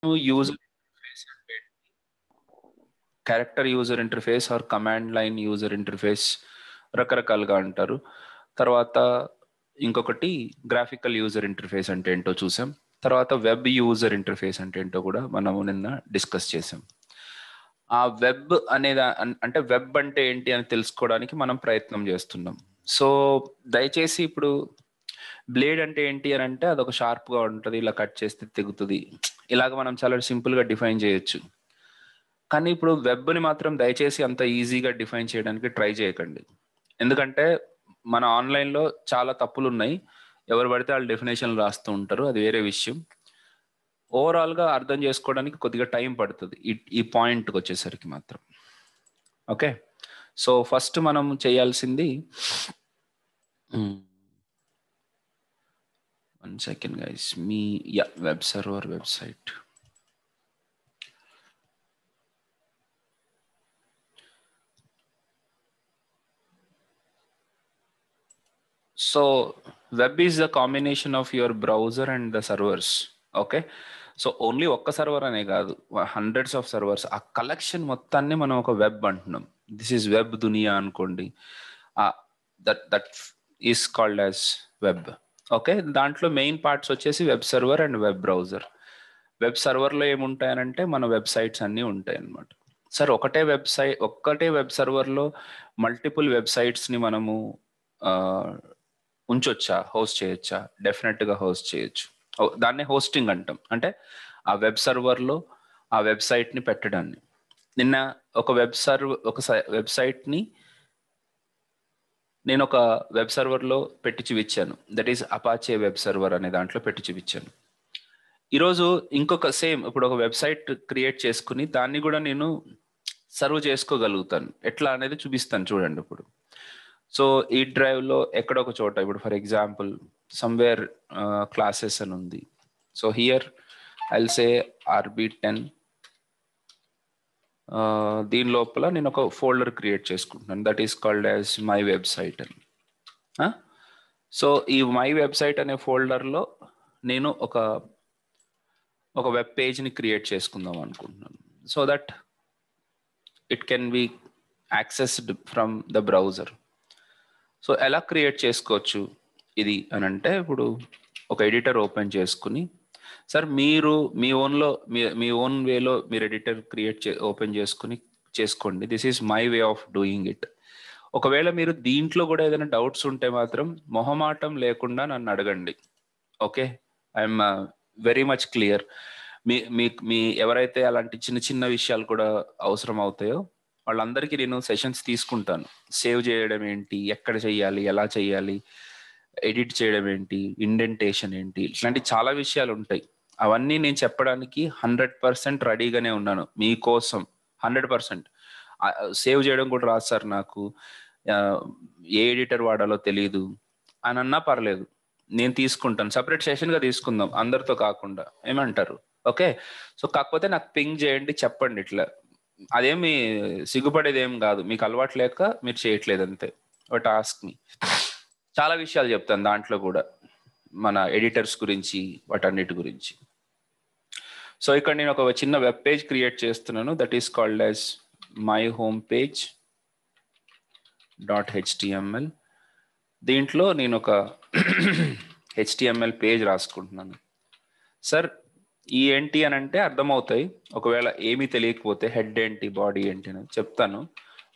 User interface అంటే character user interface or command line user interface రకరకాలుగా అంటారు. తర్వాత ఇంకొకటి గ్రాఫికల్ యూజర్ ఇంటర్ఫేస్ అంటే ఏంటో చూసాం. తర్వాత వెబ్ యూజర్ ఇంటర్ఫేస్ అంటే ఏంటో కూడా మనము నిన్న డిస్కస్ చేసాం. ఆ వెబ్ అనేది అంటే వెబ్ అంటే ఏంటి అని తెలుసుకోవడానికి మనం ప్రయత్నం చేస్తున్నాం. సో దయచేసి ఇప్పుడు బ్లేడ్ అంటే ఏంటి అని అంటే అదొక షార్ప్గా ఉంటుంది, ఇలా కట్ చేస్తే తెగుతుంది, ఇలాగ మనం చాలా సింపుల్గా డిఫైన్ చేయొచ్చు. కానీ ఇప్పుడు వెబ్ని మాత్రం దయచేసి అంత ఈజీగా డిఫైన్ చేయడానికి ట్రై చేయకండి. ఎందుకంటే మన ఆన్లైన్లో చాలా తప్పులు ఉన్నాయి. ఎవరు పడితే వాళ్ళు డెఫినేషన్లు రాస్తూ ఉంటారు, అది వేరే విషయం. ఓవరాల్గా అర్థం చేసుకోవడానికి కొద్దిగా టైం పడుతుంది ఈ పాయింట్కి వచ్చేసరికి మాత్రం. ఓకే, సో ఫస్ట్ మనం చేయాల్సింది 1 second guys, me web server website. So web is the combination of your browser and the servers. Okay, so only ఒక్క సర్వర్ అనే కాదు, హండ్రెడ్స్ ఆఫ్ సర్వర్స్, ఆ కలెక్షన్ మొత్తాన్ని మనం ఒక వెబ్ అంటున్నాం. దిస్ ఈజ్ వెబ్ దునియా అనుకోండి. That is called as web. Okay, దాంట్లో మెయిన్ పార్ట్స్ వచ్చేసి web server and web browser. Web సర్వర్లో ఏముంటాయనంటే మన వెబ్సైట్స్ అన్నీ ఉంటాయి అన్నమాట. సార్ ఒక్కటే వెబ్ సర్వర్లో మల్టిపుల్ వెబ్సైట్స్ని మనము ఉంచొచ్చా, హోస్ట్ చేయొచ్చా? డెఫినెట్గా హోస్ట్ చేయొచ్చు. దాన్నే హోస్టింగ్ అంటాం. అంటే ఆ వెబ్ సర్వర్లో ఆ వెబ్సైట్ని పెట్టడాన్ని. నిన్న ఒక వెబ్సైట్ని నేను ఒక వెబ్ సర్వర్లో పెట్టి చూపించాను. That is Apache web server అనే దాంట్లో పెట్టి చూపించాను. ఈరోజు ఇంకొక సేమ్ ఇప్పుడు ఒక వెబ్సైట్ క్రియేట్ చేసుకుని దాన్ని కూడా నేను సర్వ్ చేసుకోగలుగుతాను. ఎట్లా అనేది చూపిస్తాను చూడండి. ఇప్పుడు సో ఈ డ్రైవ్లో ఎక్కడ ఒక చోట, ఇప్పుడు ఫర్ ఎగ్జాంపుల్ సమ్వేర్ క్లాసెస్ అని ఉంది. So here I'll say RB10. దీని లోపల నేను ఒక ఫోల్డర్ క్రియేట్ చేసుకుంటున్నాను, that is called as my website అని. సో ఈ మై వెబ్సైట్ అనే ఫోల్డర్లో నేను ఒక వెబ్ పేజ్ని క్రియేట్ చేసుకుందాం అనుకుంటున్నాను. So that it can be accessed from the browser. So ఎలా క్రియేట్ చేసుకోవచ్చు ఇది అని అంటే, ఇప్పుడు ఒక ఎడిటర్ ఓపెన్ చేసుకుని, సార్ మీరు మీ ఓన్ వేలో మీరు ఎడిటర్ ఓపెన్ చేసుకుని చేసుకోండి. This is my way of doing it. ఒకవేళ మీరు దీంట్లో కూడా ఏదైనా డౌట్స్ ఉంటే మాత్రం మొహమాటం లేకుండా నన్ను అడగండి. Okay, I'm very much clear. మీ ఎవరైతే అలాంటి చిన్న చిన్న విషయాలు కూడా అవసరం అవుతాయో వాళ్ళందరికీ నేను సెషన్స్ తీసుకుంటాను. సేవ్ చేయడం ఏంటి, ఎక్కడ చేయాలి, ఎలా చేయాలి, ఎడిట్ చేయడం ఏంటి, ఇండెంటేషన్ ఏంటి, ఇట్లాంటి చాలా విషయాలు ఉంటాయి. అవన్నీ నేను చెప్పడానికి 100% రెడీగానే ఉన్నాను మీకోసం. 100%. సేవ్ చేయడం కూడా రాదు సార్ నాకు, ఏ ఎడిటర్ వాడాలో తెలియదు అని అన్నా పర్లేదు, నేను తీసుకుంటాను. సపరేట్ సెషన్గా తీసుకుందాం అందరితో కాకుండా, ఏమంటారు? ఓకే, సో కాకపోతే నాకు పింగ్ చేయండి, చెప్పండి. ఇట్లా అదేమి సిగ్గుపడేది ఏం కాదు, మీకు అలవాటు లేక మీరు చేయట్లేదు అంతే. బట్ ఆస్క్ మీ, చాలా విషయాలు చెప్తాను దాంట్లో కూడా, మన ఎడిటర్స్ గురించి, వాటన్నిటి గురించి. సో ఇక్కడ నేను ఒక చిన్న వెబ్ పేజ్ క్రియేట్ చేస్తున్నాను, that is called as my home page .html. దీంట్లో నేను ఒక HTML పేజ్ రాసుకుంటున్నాను. సార్ ఈ ఏంటి అని అంటే అర్థమవుతాయి, ఒకవేళ ఏమీ తెలియకపోతే హెడ్ ఏంటి, బాడీ ఏంటి అని చెప్తాను.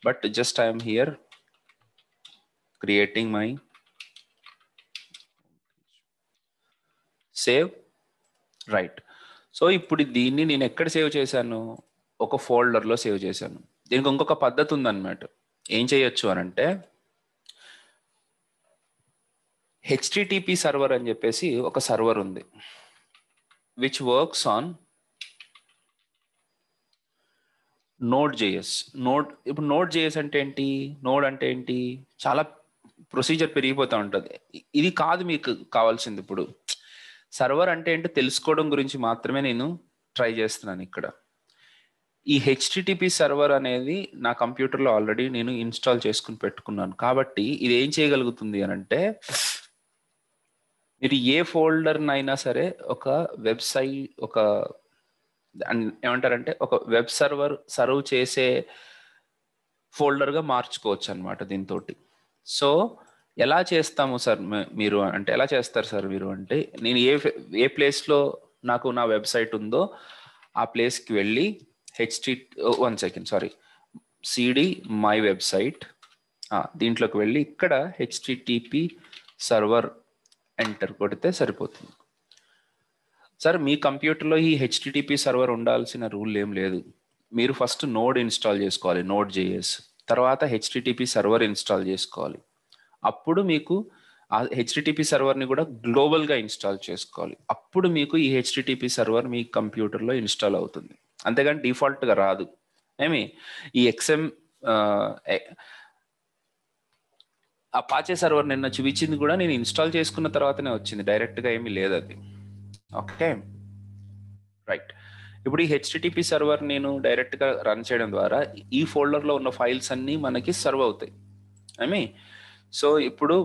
But just I'm here creating my save right. So ఇప్పుడు దీన్ని నేను ఎక్కడ సేవ్ చేశాను? ఒక ఫోల్డర్లో సేవ్ చేశాను. దీనికి ఇంకొక పద్ధతి ఉందన్నమాట. ఏం చేయొచ్చు అని అంటే, HTTP సర్వర్ అని చెప్పేసి ఒక సర్వర్ ఉంది, విచ్ వర్క్స్ ఆన్ Node.js. ఇప్పుడు Node.js అంటే ఏంటి, నోడ్ అంటే ఏంటి, చాలా ప్రొసీజర్ పెరిగిపోతూ ఉంటుంది. ఇది కాదు మీకు కావాల్సింది. ఇప్పుడు సర్వర్ అంటే ఏంటో తెలుసుకోవడం గురించి మాత్రమే నేను ట్రై చేస్తున్నాను ఇక్కడ. ఈ HTTP సర్వర్ అనేది నా కంప్యూటర్లో ఆల్రెడీ నేను ఇన్స్టాల్ చేసుకుని పెట్టుకున్నాను. కాబట్టి ఇది ఏం చేయగలుగుతుంది అని అంటే, మీరు ఏ ఫోల్డర్నైనా సరే ఒక వెబ్సైట్, ఒక ఏమంటారంటే ఒక వెబ్ సర్వ్ చేసే ఫోల్డర్గా మార్చుకోవచ్చు అనమాట దీంతో. సో ఎలా చేస్తాము సార్ మీరు అంటే, ఎలా చేస్తారు సార్ మీరు అంటే, నేను ఏ ప్లేస్లో నాకు నా వెబ్సైట్ ఉందో ఆ ప్లేస్కి వెళ్ళి one second sorry CD my website, దీంట్లోకి వెళ్ళి ఇక్కడ హెచ్టిటిపి సర్వర్ ఎంటర్ కొడితే సరిపోతుంది సార్. మీ కంప్యూటర్లో ఈ హెచ్టిటిపి సర్వర్ ఉండాల్సిన రూల్ ఏం లేదు. మీరు ఫస్ట్ నోడ్ ఇన్స్టాల్ చేసుకోవాలి, నోడ్ జేఎస్. తర్వాత హెచ్టిటిపి సర్వర్ ఇన్స్టాల్ చేసుకోవాలి. అప్పుడు మీకు ఆ హెచ్టిటిపి సర్వర్ని కూడా గ్లోబల్గా ఇన్స్టాల్ చేసుకోవాలి. అప్పుడు మీకు ఈ హెచ్టిటిపి సర్వర్ మీ కంప్యూటర్లో ఇన్స్టాల్ అవుతుంది. అంతేగాని డిఫాల్ట్గా రాదు. ఈ అపాచే సర్వర్ నిన్న చూపించింది కూడా నేను ఇన్స్టాల్ చేసుకున్న తర్వాతనే వచ్చింది, డైరెక్ట్గా ఏమీ లేదు అది. Okay right. ఇప్పుడు ఈ హెచ్టిటిపి సర్వర్ నేను డైరెక్ట్గా రన్ చేయడం ద్వారా ఈ ఫోల్డర్లో ఉన్న ఫైల్స్ అన్నీ మనకి సర్వ్ అవుతాయి. సో ఇప్పుడు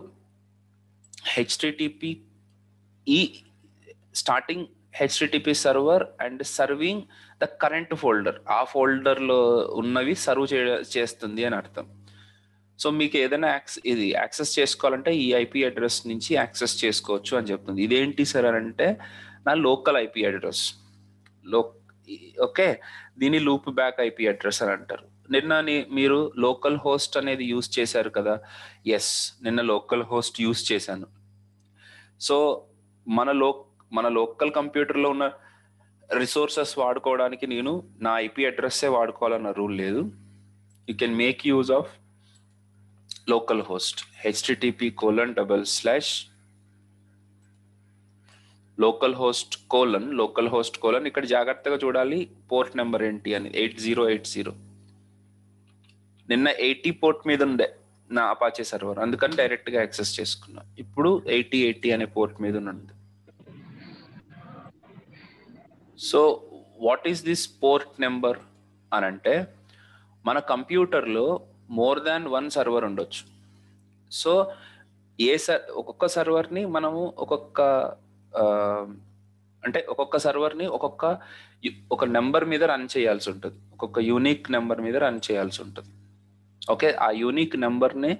హెచ్టిటిపి ఈ starting HTTP server and serving the current folder, ఆ ఫోల్డర్లో ఉన్నవి సర్వ్ చేస్తుంది అని అర్థం. సో మీకు ఏదైనా ఇది యాక్సెస్ చేసుకోవాలంటే ఈ ఐపీ అడ్రస్ నుంచి యాక్సెస్ చేసుకోవచ్చు అని చెప్తుంది. ఇదేంటి సార్ అని అంటే, నా లోకల్ ఐపీ అడ్రస్. ఓకే, దీన్ని లూప్ బ్యాక్ ఐపీ అడ్రస్ అని అంటారు. నిన్న మీరు లోకల్ హోస్ట్ అనేది యూజ్ చేశారు కదా. ఎస్, నిన్న లోకల్ హోస్ట్ యూజ్ చేశాను. సో మన లోకల్ కంప్యూటర్లో ఉన్న రిసోర్సెస్ వాడుకోవడానికి నేను నా ఐపీ అడ్రస్సే వాడుకోవాలన్న రూల్ లేదు. You can make use of local host http://localhost:// ఇక్కడ జాగ్రత్తగా చూడాలి పోర్ట్ నెంబర్ ఏంటి అని, 8080. నిన్న 80 పోర్ట్ మీద ఉండే నా అపాచే సర్వర్, అందుకని డైరెక్ట్గా యాక్సెస్ చేసుకున్నా. ఇప్పుడు 8080 అనే పోర్ట్ మీద ఉంది. So what is this port number అని అంటే, మన కంప్యూటర్లో మోర్ దాన్ 1 సర్వర్ ఉండొచ్చు. సో ఒక్కొక్క సర్వర్ని మనము ఒక్కొక్క సర్వర్ని ఒక నెంబర్ మీద రన్ చేయాల్సి ఉంటుంది, ఒక్కొక్క యూనిక్ నెంబర్ మీద రన్ చేయాల్సి ఉంటుంది. ఓకే, ఆ యూనిక్ నెంబర్ని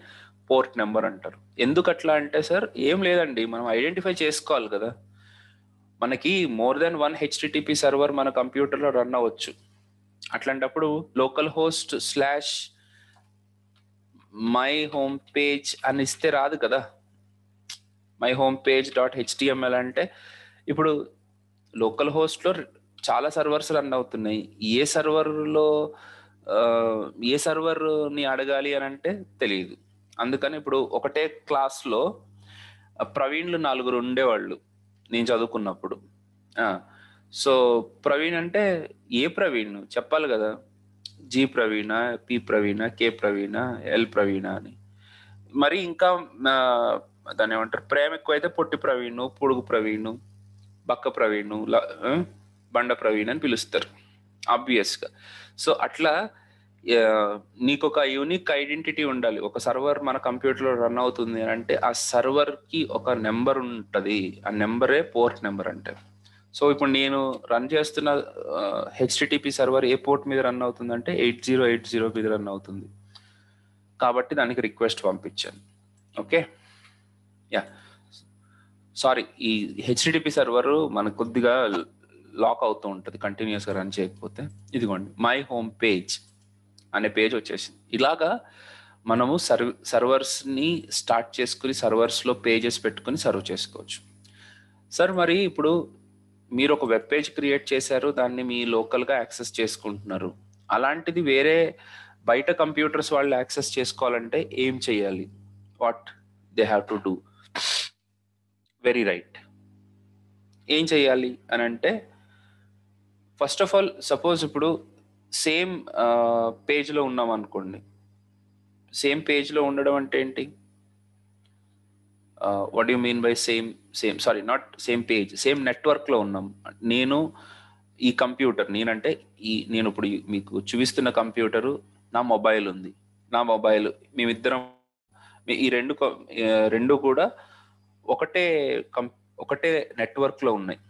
పోర్ట్ నెంబర్ అంటారు. ఎందుకు అట్లా అంటే సార్, ఏం లేదండి, మనం ఐడెంటిఫై చేసుకోవాలి కదా. మనకి మోర్ దెన్ 1 హెచ్టిటిపి సర్వర్ మన కంప్యూటర్లో రన్ అవ్వచ్చు. అట్లాంటప్పుడు local host /my home page అని ఇస్తే రాదు కదా. మై హోమ్ పేజ్ .html అంటే ఇప్పుడు లోకల్ హోస్ట్లో చాలా సర్వర్స్ రన్ అవుతున్నాయి. ఏ సర్వర్ని అడగాలి అని అంటే తెలియదు. అందుకని ఇప్పుడు ఒకటే క్లాస్లో ప్రవీణ్లు 4 ఉండేవాళ్ళు నేను చదువుకున్నప్పుడు. సో ప్రవీణ్ అంటే ఏ ప్రవీణ్ చెప్పాలి కదా, జి ప్రవీణ, పి ప్రవీణ, కే ప్రవీణ, ఎల్ ప్రవీణ అని. మరి ఇంకా దాన్ని ఏమంటారు, ప్రేమ ఎక్కువైతే పొట్టి ప్రవీణ్, పొడుగు ప్రవీణ్, బక్క ప్రవీణ్, బండ ప్రవీణ్ అని పిలుస్తారు ఆబ్వియస్గా. సో అట్లా నీకు ఒక యూనిక్ ఐడెంటిటీ ఉండాలి. ఒక సర్వర్ మన కంప్యూటర్లో రన్ అవుతుంది అని అంటే ఆ సర్వర్కి ఒక నెంబర్ ఉంటుంది, ఆ నెంబరే పోర్ట్ నెంబర్ అంటారు. సో ఇప్పుడు నేను రన్ చేస్తున్న హెచ్టిటిపి సర్వర్ ఏ పోర్ట్ మీద రన్ అవుతుందంటే 8080 మీద రన్ అవుతుంది, కాబట్టి దానికి రిక్వెస్ట్ పంపించాను. ఓకే యా, సారీ, ఈ హెచ్టిటిపి సర్వర్ మనకు కొద్దిగా లాక్ అవుతూ ఉంటుంది కంటిన్యూస్గా రన్ చేయకపోతే. ఇదిగోండి, మై హోమ్ పేజ్ అనే పేజ్ వచ్చేసింది. ఇలాగా మనము సర్వర్స్ని స్టార్ట్ చేసుకుని సర్వర్స్లో పేజెస్ పెట్టుకుని సర్వ్ చేసుకోవచ్చు. సార్ మరి ఇప్పుడు మీరు ఒక వెబ్ పేజ్ క్రియేట్ చేశారు, దాన్ని మీ లోకల్గా యాక్సెస్ చేసుకుంటున్నారు. అలాంటిది వేరే బయట కంప్యూటర్స్ వాళ్ళు యాక్సెస్ చేసుకోవాలంటే ఏం చేయాలి? What they have to do? Very right. ఏం చేయాలి అని అంటే, ఫస్ట్ ఆఫ్ ఆల్ సపోజ్ ఇప్పుడు సేమ్ పేజ్లో ఉన్నాం అనుకోండి. సేమ్ పేజ్లో ఉండడం అంటే ఏంటి? What you mean by same sorry, not same page, same నెట్వర్క్లో ఉన్నాం. నేను ఈ కంప్యూటర్, నేను ఇప్పుడు మీకు చూపిస్తున్న కంప్యూటరు, నా మొబైల్ ఉంది, నా మొబైల్, మేమిద్దరం ఈ రెండు కూడా ఒకటే నెట్వర్క్లో ఉన్నాయి,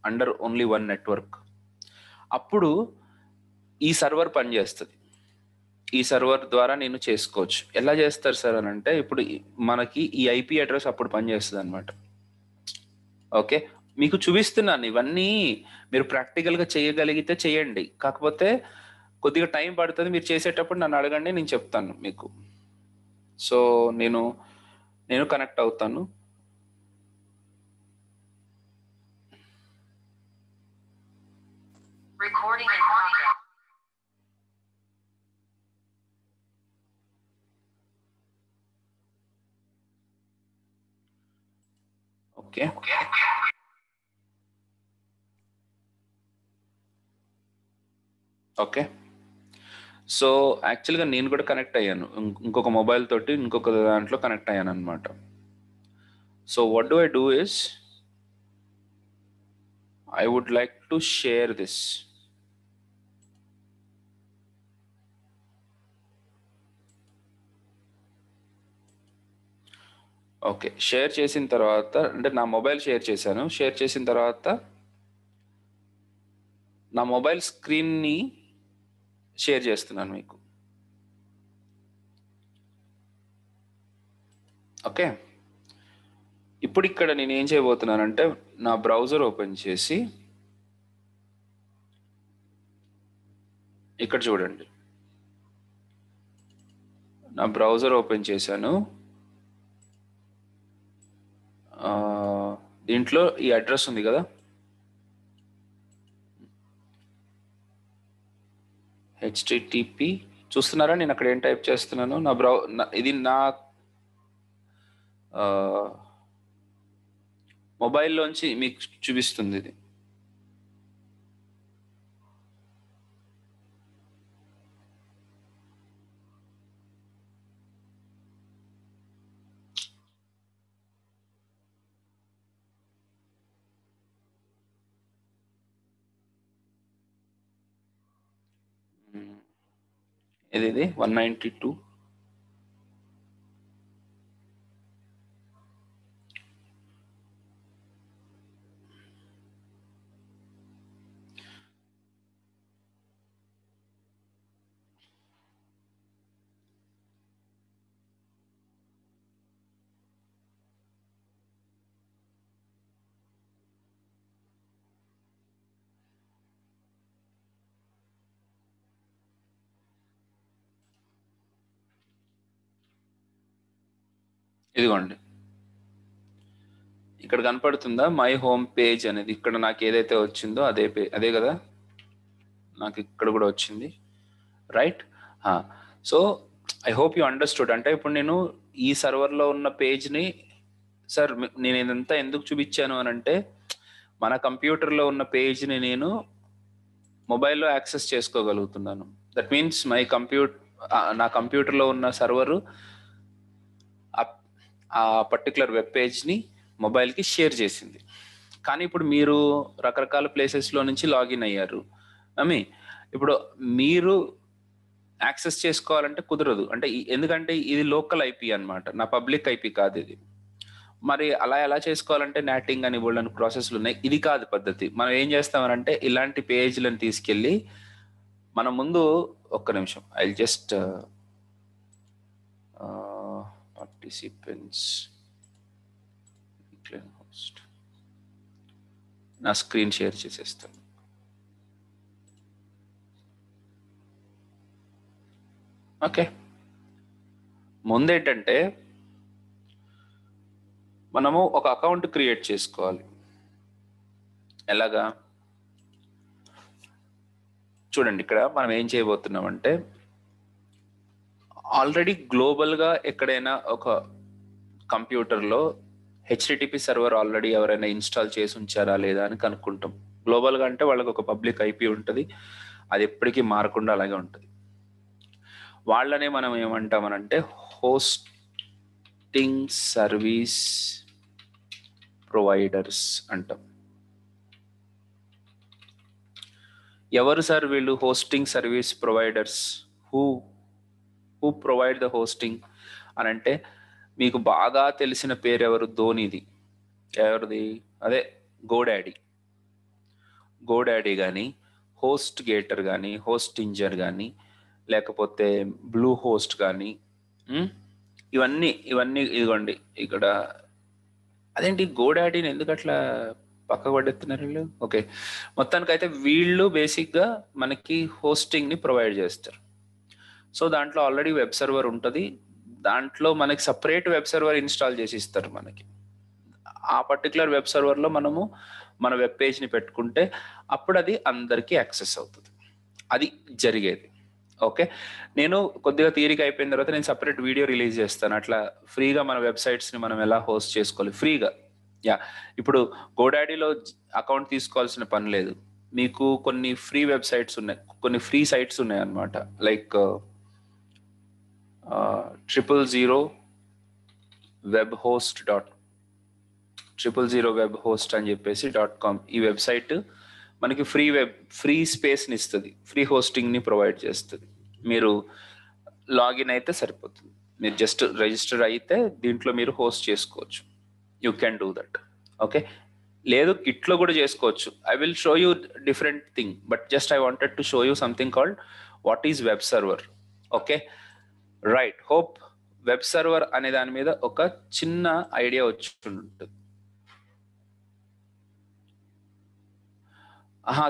అండర్ ఓన్లీ వన్ నెట్వర్క్. అప్పుడు ఈ సర్వర్ పనిచేస్తుంది. ఈ సర్వర్ ద్వారా నేను చేసుకోవచ్చు. ఎలా చేస్తారు సార్ అని అంటే, ఇప్పుడు మనకి ఈ ఐపీ అడ్రస్ అప్పుడు పనిచేస్తుంది అనమాట. ఓకే, మీకు చూపిస్తున్నాను ఇవన్నీ. మీరు ప్రాక్టికల్గా చేయగలిగితే చేయండి, కాకపోతే కొద్దిగా టైం పడుతుంది. మీరు చేసేటప్పుడు నన్ను అడగండి, నేను చెప్తాను మీకు. సో నేను కనెక్ట్ అవుతాను. Recording in progress. Okay, okay. So యాక్చువల్గా నేను కూడా కనెక్ట్ అయ్యాను, ఇంకొక మొబైల్ తోటి ఇంకొక దాంట్లో కనెక్ట్ అయ్యాను అనమాట. So what do I do is, I would like to share this. Okay, share చేసిన తర్వాత అంటే నా మొబైల్ షేర్ చేశాను. షేర్ చేసిన తర్వాత నా మొబైల్ స్క్రీన్ని షేర్ చేస్తున్నాను మీకు. ఓకే, ఇప్పుడు ఇక్కడ నేను ఏం చేయబోతున్నానంటే, నా బ్రౌజర్ ఓపెన్ చేసి ఇక్కడ చూడండి, నా బ్రౌజర్ ఓపెన్ చేశాను. దీంట్లో ఈ అడ్రస్ ఉంది కదా, http చూస్తున్నారా? నేను అక్కడ ఏం టైప్ చేస్తున్నాను, ఇది నా మొబైల్లోంచి మీకు చూపిస్తుంది ఇది. ఇది 192. ఇదిగోండి, ఇక్కడ కనపడుతుందా మై హోమ్ పేజ్ అనేది? ఇక్కడ నాకు ఏదైతే వచ్చిందో అదే కదా నాకు ఇక్కడ కూడా వచ్చింది, right? So I hope you understood. అంటే ఇప్పుడు నేను ఈ సర్వర్లో ఉన్న పేజ్ని, సార్ నేను ఇదంతా ఎందుకు చూపించాను అని అంటే, మన కంప్యూటర్లో ఉన్న పేజ్ని నేను మొబైల్లో యాక్సెస్ చేసుకోగలుగుతున్నాను. దట్ మీన్స్ నా కంప్యూటర్లో ఉన్న సర్వరు ఆ పర్టికులర్ వెబ్ పేజ్ని మొబైల్కి షేర్ చేసింది. కానీ ఇప్పుడు మీరు రకరకాల ప్లేసెస్లో నుంచి లాగిన్ అయ్యారు. ఇప్పుడు మీరు యాక్సెస్ చేసుకోవాలంటే కుదరదు. అంటే ఎందుకంటే ఇది లోకల్ ఐపీ అనమాట, నా పబ్లిక్ ఐపీ కాదు ఇది. మరి అలా ఎలా చేసుకోవాలంటే నాటింగ్ అని బోల్డని ప్రాసెస్లు ఉన్నాయి. ఇది కాదు పద్ధతి. మనం ఏం చేస్తామనంటే, ఇలాంటి పేజ్లను తీసుకెళ్ళి మనం ముందు ఒక్క నిమిషం, ఐ జస్ట్ పార్టిసిపెంట్స్ హోస్ట్ నా స్క్రీన్ షేర్ చేసేస్తాను. ఓకే, ముందేంటంటే మనము ఒక అకౌంట్ క్రియేట్ చేసుకోవాలి. ఎలాగా చూడండి, ఇక్కడ మనం ఏం చేయబోతున్నామంటే, ఆల్రెడీ గ్లోబల్గా ఎక్కడైనా ఒక కంప్యూటర్లో హెచ్టిటిపి సర్వర్ ఆల్రెడీ ఎవరైనా ఇన్స్టాల్ చేసి ఉంచారా లేదా అని కనుక్కుంటాం. గ్లోబల్గా అంటే వాళ్ళకి ఒక పబ్లిక్ ఐపీ ఉంటుంది, అది ఎప్పటికీ మారకుండా అలాగే ఉంటుంది. వాళ్ళనే మనం ఏమంటామనంటే హోస్టింగ్ సర్వీస్ ప్రొవైడర్స్ అంటాం. ఎవరు సార్ వీళ్ళు hosting service providers? Who provide the hosting అని అంటే, మీకు బాగా తెలిసిన పేరు ఎవరు? ధోనిది. ఎవరిది? అదే గోడాడీ కానీ, హోస్ట్ గేటర్ కానీ, హోస్ట్ ఇంజర్ కానీ, లేకపోతే బ్లూ హోస్ట్ కానీ, ఇవన్నీ ఇదిగోండి ఇక్కడ. అదేంటి గోడాడీని ఎందుకు అట్లా పక్కకు పడేస్తున్నారు వీళ్ళు? ఓకే, మొత్తానికైతే వీళ్ళు బేసిక్గా మనకి హోస్టింగ్ని ప్రొవైడ్ చేస్తారు. సో దాంట్లో ఆల్రెడీ వెబ్ సర్వర్ ఉంటుంది, దాంట్లో మనకి సపరేట్ వెబ్ సర్వర్ ఇన్స్టాల్ చేసి ఇస్తారు మనకి. ఆ పర్టికులర్ వెబ్ సర్వర్లో మనము మన వెబ్ పేజ్ని పెట్టుకుంటే అప్పుడు అది అందరికీ యాక్సెస్ అవుతుంది. అది జరిగేది. ఓకే, నేను కొద్దిగా థియరీకి అయిపోయిన తర్వాత నేను సపరేట్ వీడియో రిలీజ్ చేస్తాను, అట్లా ఫ్రీగా మన వెబ్సైట్స్ని మనం ఎలా హోస్ట్ చేసుకోవాలి ఫ్రీగా. యా, ఇప్పుడు గోడాడీలో అకౌంట్ తీసుకోవాల్సిన పని లేదు, మీకు కొన్ని ఫ్రీ వెబ్సైట్స్ ఉన్నాయి, కొన్ని ఫ్రీ సైట్స్ ఉన్నాయి అన్నమాట. లైక్ 000 webhost అని చెప్పేసి .com, ఈ వెబ్సైట్ మనకి ఫ్రీ స్పేస్ని ఇస్తుంది, ఫ్రీ హోస్టింగ్ని ప్రొవైడ్ చేస్తుంది. మీరు లాగిన్ అయితే సరిపోతుంది, మీరు జస్ట్ రిజిస్టర్ అయితే దీంట్లో మీరు హోస్ట్ చేసుకోవచ్చు. You can do that. Okay, లేదు ఇట్లో కూడా చేసుకోవచ్చు. I will show you different thing, but just I wanted to show you something called what is web server. Okay right, hope web server అనే దాని మీద ఒక చిన్న ఐడియా వచ్చి ఉంటుంది.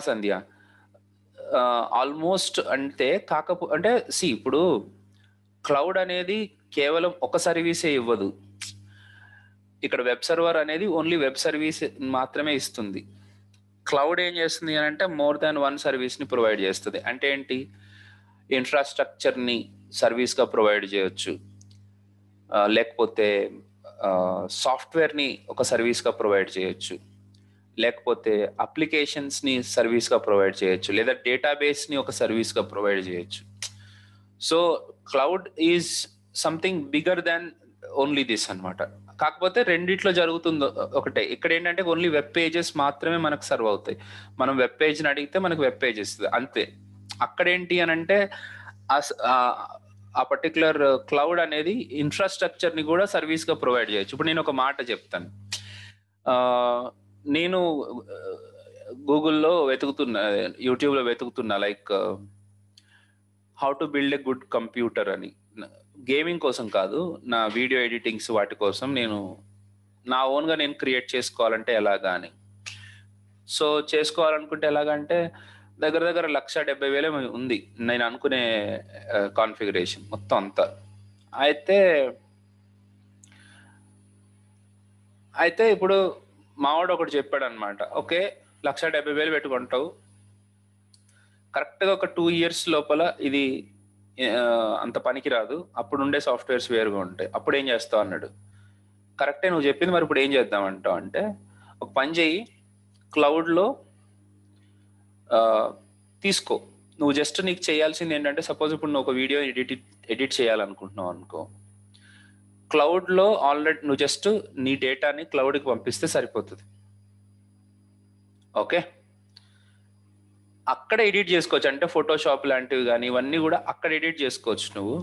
సంధ్య, ఆల్మోస్ట్ అంటే అంటే ఇప్పుడు క్లౌడ్ అనేది కేవలం ఒక సర్వీసే ఇవ్వదు. ఇక్కడ వెబ్ సర్వర్ అనేది ఓన్లీ వెబ్ సర్వీస్ మాత్రమే ఇస్తుంది. క్లౌడ్ ఏం చేస్తుంది అని అంటే మోర్ దాన్ వన్ సర్వీస్ని ప్రొవైడ్ చేస్తుంది. అంటే ఏంటి, ఇన్ఫ్రాస్ట్రక్చర్ని సర్వీస్గా ప్రొవైడ్ చేయొచ్చు, లేకపోతే సాఫ్ట్వేర్ని ఒక సర్వీస్గా ప్రొవైడ్ చేయొచ్చు, లేకపోతే అప్లికేషన్స్ని సర్వీస్గా ప్రొవైడ్ చేయొచ్చు, లేదా డేటాబేస్ని ఒక సర్వీస్గా ప్రొవైడ్ చేయొచ్చు. So cloud is something bigger than only this అనమాట. కాకపోతే రెండిట్లో జరుగుతుందో ఒకటే, ఇక్కడ ఏంటంటే ఓన్లీ వెబ్ పేజెస్ మాత్రమే మనకు సర్వ్ అవుతాయి. మనం వెబ్ పేజ్ని అడిగితే మనకు వెబ్ పేజ్ ఇస్తుంది అంతే. అక్కడేంటి అని అంటే ఆ పర్టికులర్ క్లౌడ్ అనేది ఇన్ఫ్రాస్ట్రక్చర్ని కూడా సర్వీస్గా ప్రొవైడ్ చేయొచ్చు. ఇప్పుడు నేను ఒక మాట చెప్తాను, నేను గూగుల్లో వెతుకుతున్నా, యూట్యూబ్లో వెతుకుతున్నా, like how to build a good computer అని. గేమింగ్ కోసం కాదు, నా వీడియో ఎడిటింగ్స్ వాటి కోసం నేను నా ఓన్గా నేను క్రియేట్ చేసుకోవాలంటే ఎలాగా అని. సో చేసుకోవాలనుకుంటే ఎలాగంటే దగ్గర 1,70,000 ఉంది నేను అనుకునే కాన్ఫిగరేషన్ మొత్తం అంతా. అయితే ఇప్పుడు మావాడు ఒకటి చెప్పాడు అనమాట, ఓకే 1,70,000 పెట్టుకుంటావు, కరెక్ట్గా ఒక 2 years లోపల ఇది అంత పనికి రాదు, అప్పుడు ఉండే సాఫ్ట్వేర్స్ వేరుగా ఉంటాయి, అప్పుడు ఏం చేస్తావు అన్నాడు. కరెక్టే నువ్వు చెప్పింది, మరి ఇప్పుడు ఏం చేద్దామంటావు అంటే ఒక పని చెయ్యి, క్లౌడ్లో తీసుకో. నువ్వు జస్ట్ నీకు చేయాల్సింది ఏంటంటే, సపోజ్ ఇప్పుడు నువ్వు ఒక వీడియో ఎడిట్ చేయాలనుకుంటున్నావు అనుకో, క్లౌడ్లో ఆల్రెడీ నువ్వు జస్ట్ నీ డేటాని క్లౌడ్కి పంపిస్తే సరిపోతుంది. ఓకే, అక్కడ ఎడిట్ చేసుకోవచ్చు, అంటే ఫోటోషాప్ లాంటివి కానీ ఇవన్నీ కూడా అక్కడ ఎడిట్ చేసుకోవచ్చు నువ్వు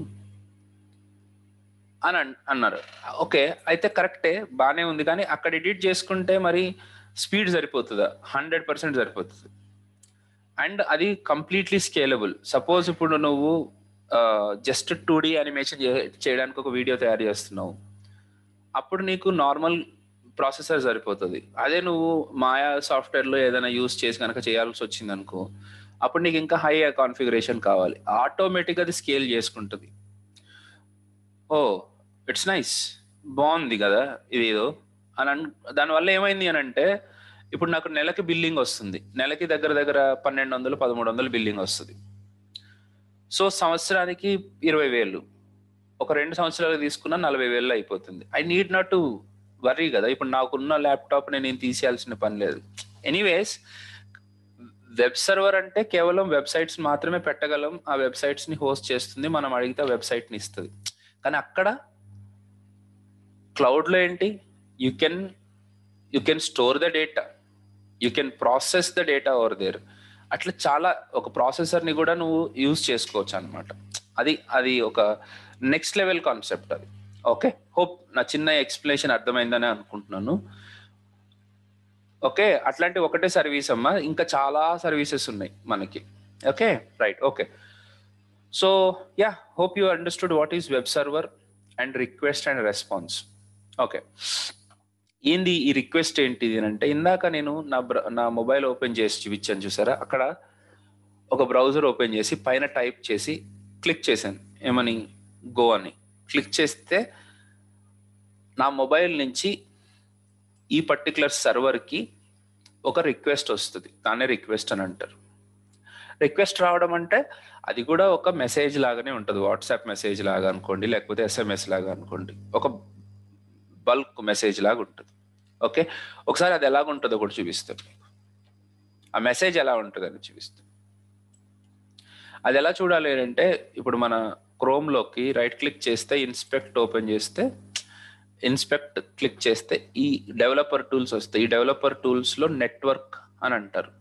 అని అన్నారు. ఓకే, అయితే కరెక్టే, బాగానే ఉంది, కానీ అక్కడ ఎడిట్ చేసుకుంటే మరి స్పీడ్ సరిపోతుందా? 100% సరిపోతుంది, అండ్ అది కంప్లీట్లీ స్కేలబుల్. సపోజ్ ఇప్పుడు నువ్వు జస్ట్ 2D యానిమేషన్ చేయడానికి ఒక వీడియో తయారు చేస్తున్నావు, అప్పుడు నీకు నార్మల్ ప్రాసెసర్ సరిపోతుంది. అదే నువ్వు మాయా సాఫ్ట్వేర్లో ఏదైనా యూస్ చేసి కనుక చేయాల్సి వచ్చింది అనుకో, అప్పుడు నీకు ఇంకా హై కాన్ఫిగరేషన్ కావాలి, ఆటోమేటిక్గా అది స్కేల్ చేసుకుంటుంది. ఓ ఇట్స్ నైస్, బాగుంది కదా ఇది ఏదో అని. దానివల్ల ఏమైంది అని అంటే ఇప్పుడు నాకు నెలకి బిల్లింగ్ వస్తుంది, నెలకి దగ్గర 1,200-1,300 బిల్లింగ్ వస్తుంది. సో సంవత్సరానికి 20,000, ఒక 2 సంవత్సరాలు తీసుకున్నా 40,000 అయిపోతుంది. I need not to worry కదా, ఇప్పుడు నాకున్న ల్యాప్టాప్ నేను తీసేయాల్సిన పని లేదు. ఎనీవేస్, వెబ్ సర్వర్ అంటే కేవలం వెబ్సైట్స్ మాత్రమే పెట్టగలం, ఆ వెబ్సైట్స్ని హోస్ట్ చేస్తుంది, మనం అడిగితే వెబ్సైట్ని ఇస్తుంది. కానీ అక్కడ క్లౌడ్లో ఏంటి, you can store the data, you can process the data over there. అట్లా చాలా ఒక ప్రాసెసర్ని కూడా నువ్వు యూజ్ చేసుకోవచ్చు అనమాట. అది ఒక నెక్స్ట్ లెవెల్ కాన్సెప్ట్ అది. ఓకే, హోప్ నా చిన్న ఎక్స్ప్లెనేషన్ అర్థమైందని అనుకుంటున్నాను. ఓకే, అట్లాంటి ఒకటే సర్వీస్ అమ్మా, ఇంకా చాలా సర్వీసెస్ ఉన్నాయి మనకి. Okay right. Okay, so yeah, hope you understood what is web server and request and response. Okay, ఏంది ఈ రిక్వెస్ట్ ఏంటిది అంటే, ఇందాక నేను నా మొబైల్ ఓపెన్ చేసి చూపించాను చూసారా, అక్కడ ఒక బ్రౌజర్ ఓపెన్ చేసి పైన టైప్ చేసి క్లిక్ చేశాను, ఏమని, గో అని క్లిక్ చేస్తే నా మొబైల్ నుంచి ఈ పర్టికులర్ సర్వర్కి ఒక రిక్వెస్ట్ వస్తుంది, దాన్ని రిక్వెస్ట్ అని అంటారు. రిక్వెస్ట్ రావడం అంటే అది కూడా ఒక మెసేజ్ లాగానే ఉంటుంది, వాట్సాప్ మెసేజ్ లాగా అనుకోండి, లేకపోతే ఎస్ఎంఎస్ లాగా అనుకోండి, ఒక బల్క్ మెసేజ్ లాగా ఉంటుంది. ఓకే, ఒకసారి అది ఎలాగుంటుందో కూడా చూపిస్తాను మీకు, ఆ మెసేజ్ ఎలా ఉంటుంది అని చూపిస్తాను. అది ఎలా చూడాలి అంటే, ఇప్పుడు మన క్రోమ్లోకి రైట్ క్లిక్ చేస్తే ఇన్స్పెక్ట్ ఓపెన్ చేస్తే, ఇన్స్పెక్ట్ క్లిక్ చేస్తే ఈ డెవలపర్ టూల్స్ వస్తాయి. ఈ డెవలపర్ టూల్స్లో నెట్వర్క్ అని అంటారు.